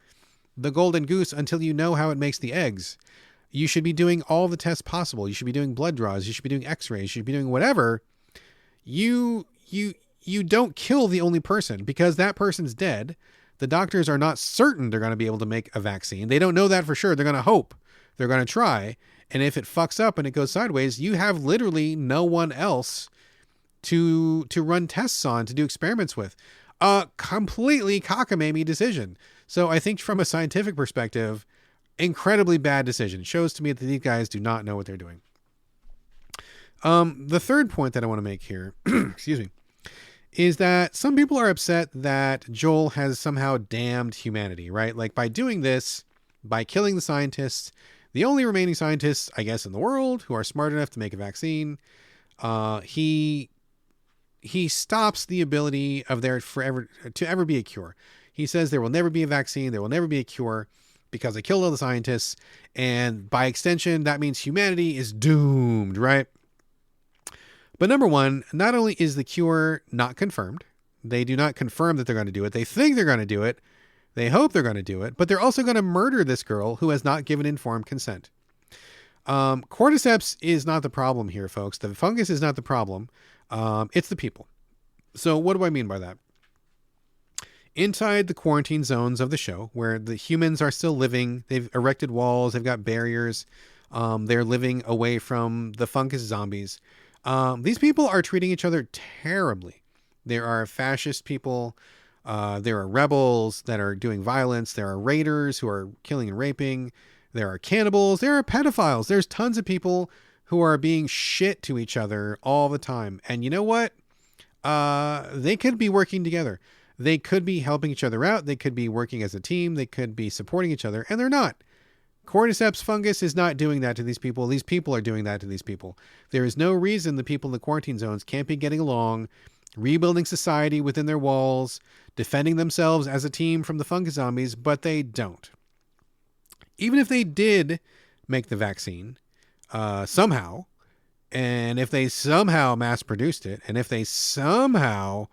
the golden goose until you know how it makes the eggs. You should be doing all the tests possible. You should be doing blood draws. You should be doing x-rays. You should be doing whatever. You don't kill the only person because that person's dead. The doctors are not certain they're going to be able to make a vaccine. They don't know that for sure. They're going to hope. They're going to try. And if it fucks up and it goes sideways, you have literally no one else to run tests on, to do experiments with. A completely cockamamie decision. So I think from a scientific perspective, incredibly bad decision. It shows to me that these guys do not know what they're doing. The third point that I want to make here, excuse me, is that some people are upset that Joel has somehow damned humanity, right? Like by doing this, by killing the scientists, the only remaining scientists, I guess, in the world who are smart enough to make a vaccine, he stops the ability of there to ever be a cure. He says there will never be a vaccine, there will never be a cure because I killed all the scientists, and by extension, that means humanity is doomed, right? But number one, not only is the cure not confirmed, they do not confirm that they're going to do it. They think they're going to do it. They hope they're going to do it, but they're also going to murder this girl who has not given informed consent. Cordyceps is not the problem here, folks. The fungus is not the problem. It's the people. So what do I mean by that? Inside the quarantine zones of the show, where the humans are still living, they've erected walls, they've got barriers, they're living away from the fungus zombies. These people are treating each other terribly. There are fascist people, there are rebels that are doing violence, there are raiders who are killing and raping, there are cannibals, there are pedophiles, there's tons of people who are being shit to each other all the time. And you know what? They could be working together. They could be helping each other out. They could be working as a team. They could be supporting each other, and they're not. Cordyceps fungus is not doing that to these people. These people are doing that to these people. There is no reason the people in the quarantine zones can't be getting along, rebuilding society within their walls, defending themselves as a team from the fungus zombies, but they don't. Even if they did make the vaccine, somehow, and if they somehow mass produced it, and if they somehow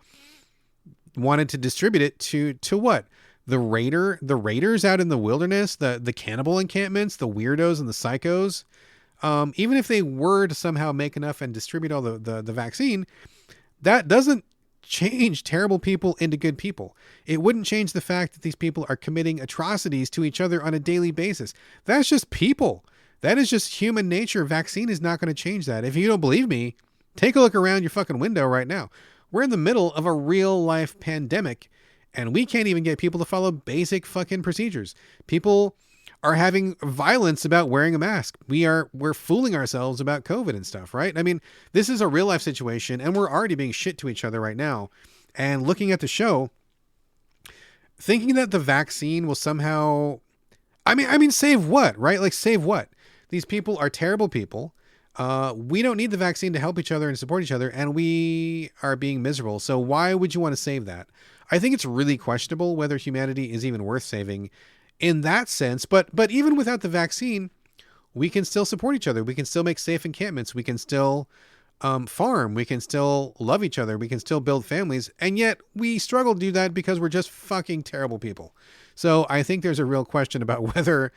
wanted to distribute it to what? The raiders out in the wilderness, the cannibal encampments, the weirdos and the psychos. Even if they were to somehow make enough and distribute all the vaccine, that doesn't change terrible people into good people. It wouldn't change the fact that these people are committing atrocities to each other on a daily basis. That's just people. That is just human nature. Vaccine is not going to change that. If you don't believe me, take a look around your fucking window right now. We're in the middle of a real life pandemic, and we can't even get people to follow basic fucking procedures. People are having violence about wearing a mask. We're fooling ourselves about COVID and stuff, right? I mean, this is a real life situation, and we're already being shit to each other right now. And looking at the show, thinking that the vaccine will somehow, I mean, save what, right? Like, save what? These people are terrible people. We don't need the vaccine to help each other and support each other, and we are being miserable. So why would you want to save that? I think it's really questionable whether humanity is even worth saving in that sense. But even without the vaccine, we can still support each other. We can still make safe encampments. We can still farm. We can still love each other. We can still build families. And yet we struggle to do that because we're just fucking terrible people. So I think there's a real question about whether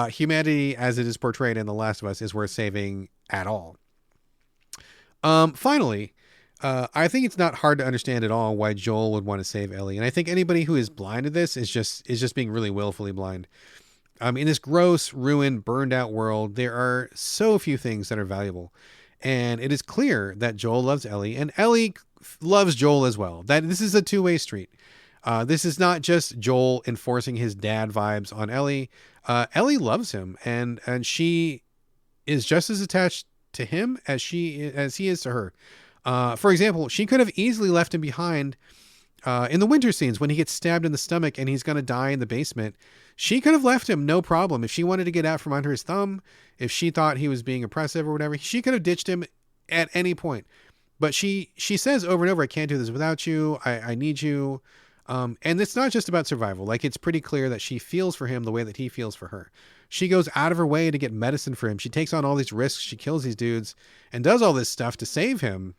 humanity as it is portrayed in The Last of Us is worth saving at all. Finally, I think it's not hard to understand at all why Joel would want to save Ellie. And I think anybody who is blind to this is just being really willfully blind. In this gross, ruined, burned out world, there are so few things that are valuable. And it is clear that Joel loves Ellie, and Ellie loves Joel as well. That this is a two-way street. This is not just Joel enforcing his dad vibes on Ellie. Ellie loves him, and she is just as attached to him as he is to her. For example, she could have easily left him behind in the winter scenes when he gets stabbed in the stomach and he's going to die in the basement. She could have left him, no problem. If she wanted to get out from under his thumb, if she thought he was being oppressive or whatever, she could have ditched him at any point. But she says over and over, I can't do this without you. I need you. And it's not just about survival. Like, it's pretty clear that she feels for him the way that he feels for her. She goes out of her way to get medicine for him. She takes on all these risks. She kills these dudes and does all this stuff to save him.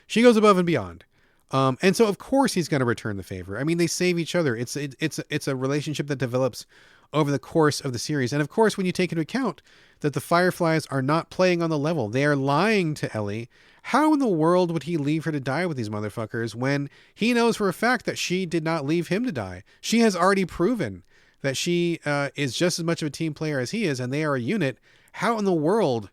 She goes above and beyond. And so of course he's going to return the favor. I mean, they save each other. It's a relationship that develops over the course of the series. And of course, when you take into account that the Fireflies are not playing on the level, they are lying to Ellie. How in the world would he leave her to die with these motherfuckers when he knows for a fact that she did not leave him to die? She has already proven that she is just as much of a team player as he is, and they are a unit. How in the world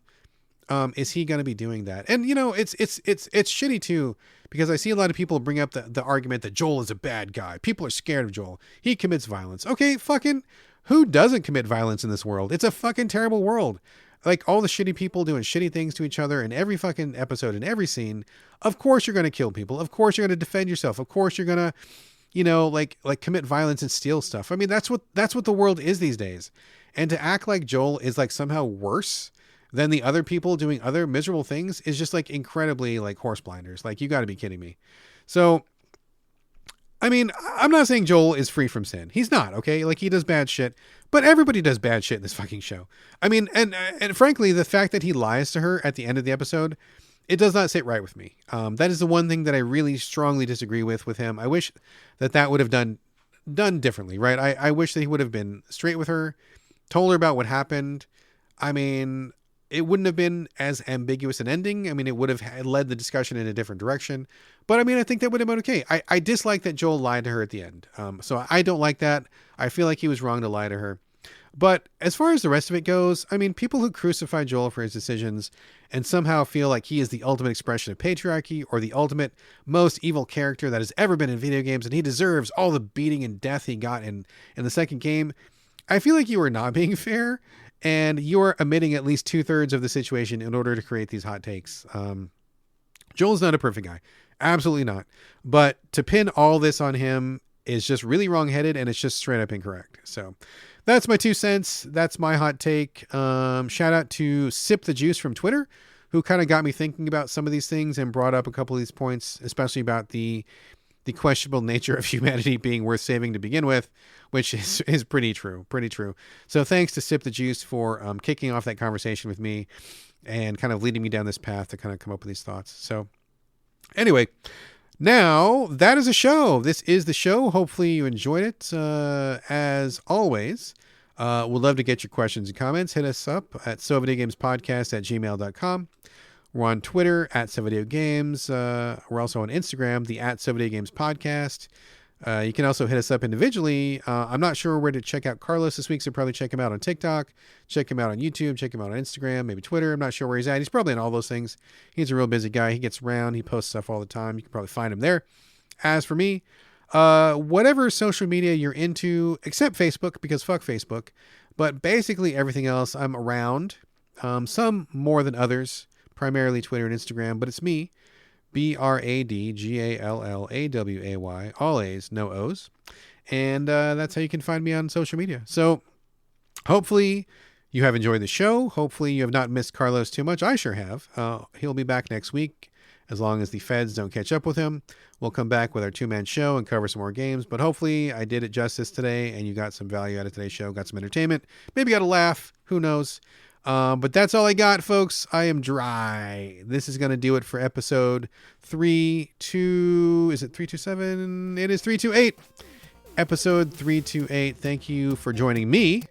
is he going to be doing that? And you know, it's shitty too, because I see a lot of people bring up the argument that Joel is a bad guy. People are scared of Joel. He commits violence. Okay, fucking who doesn't commit violence in this world? It's a fucking terrible world. Like, all the shitty people doing shitty things to each other in every fucking episode, in every scene. Of course you're going to kill people. Of course you're going to defend yourself. Of course you're going to, you know, like commit violence and steal stuff. I mean, that's what the world is these days. And to act like Joel is like somehow worse than the other people doing other miserable things is just like incredibly like horse blinders. Like, you got to be kidding me. So, I mean, I'm not saying Joel is free from sin. He's not, okay? Like, he does bad shit, but everybody does bad shit in this fucking show. I mean, and frankly, the fact that he lies to her at the end of the episode, it does not sit right with me. That is the one thing that I really strongly disagree with him. I wish that would have done differently, right? I wish that he would have been straight with her, told her about what happened. I mean, it wouldn't have been as ambiguous an ending. I mean, it would have led the discussion in a different direction. But I mean, I think that would have been okay. I dislike that Joel lied to her at the end. So I don't like that. I feel like he was wrong to lie to her. But as far as the rest of it goes, I mean, people who crucify Joel for his decisions and somehow feel like he is the ultimate expression of patriarchy or the ultimate most evil character that has ever been in video games, and he deserves all the beating and death he got in the second game, I feel like you are not being fair. And you're omitting at least 2/3 of the situation in order to create these hot takes. Joel's not a perfect guy. Absolutely not. But to pin all this on him is just really wrong-headed, and it's just straight up incorrect. So that's my 2 cents. That's my hot take. Shout out to Sip the Juice from Twitter, who kind of got me thinking about some of these things and brought up a couple of these points, especially about the questionable nature of humanity being worth saving to begin with, which is pretty true. So thanks to Sip the Juice for kicking off that conversation with me and kind of leading me down this path to kind of come up with these thoughts. So anyway, now that is a show. This is the show. Hopefully you enjoyed it. As always, we'd love to get your questions and comments. Hit us up at sovideogamespodcast@gmail.com. We're on Twitter @SoVideoGames. We're also on Instagram, the @SoVideoGames Podcast. You can also hit us up individually. I'm not sure where to check out Carlos this week, so probably check him out on TikTok, check him out on YouTube, check him out on Instagram, maybe Twitter. I'm not sure where he's at. He's probably on all those things. He's a real busy guy. He gets around. He posts stuff all the time. You can probably find him there. As for me, whatever social media you're into, except Facebook, because fuck Facebook, but basically everything else, I'm around. Some more than others. Primarily Twitter and Instagram, but it's me, BradGallaway, all A's, no O's. And that's how you can find me on social media. So hopefully you have enjoyed the show. Hopefully you have not missed Carlos too much. I sure have. He'll be back next week, as long as the feds don't catch up with him. We'll come back with our 2-man show and cover some more games. But hopefully I did it justice today, and you got some value out of today's show, got some entertainment, maybe got a laugh. Who knows? But that's all I got, folks. I am dry. This is going to do it for episode 327? It is 328. Episode 328. Thank you for joining me,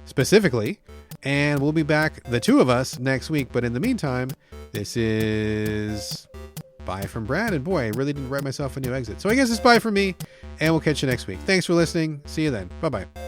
specifically. And we'll be back, the two of us, next week. But in the meantime, this is bye from Brad. And boy, I really didn't write myself a new exit. So I guess it's bye from me. And we'll catch you next week. Thanks for listening. See you then. Bye-bye.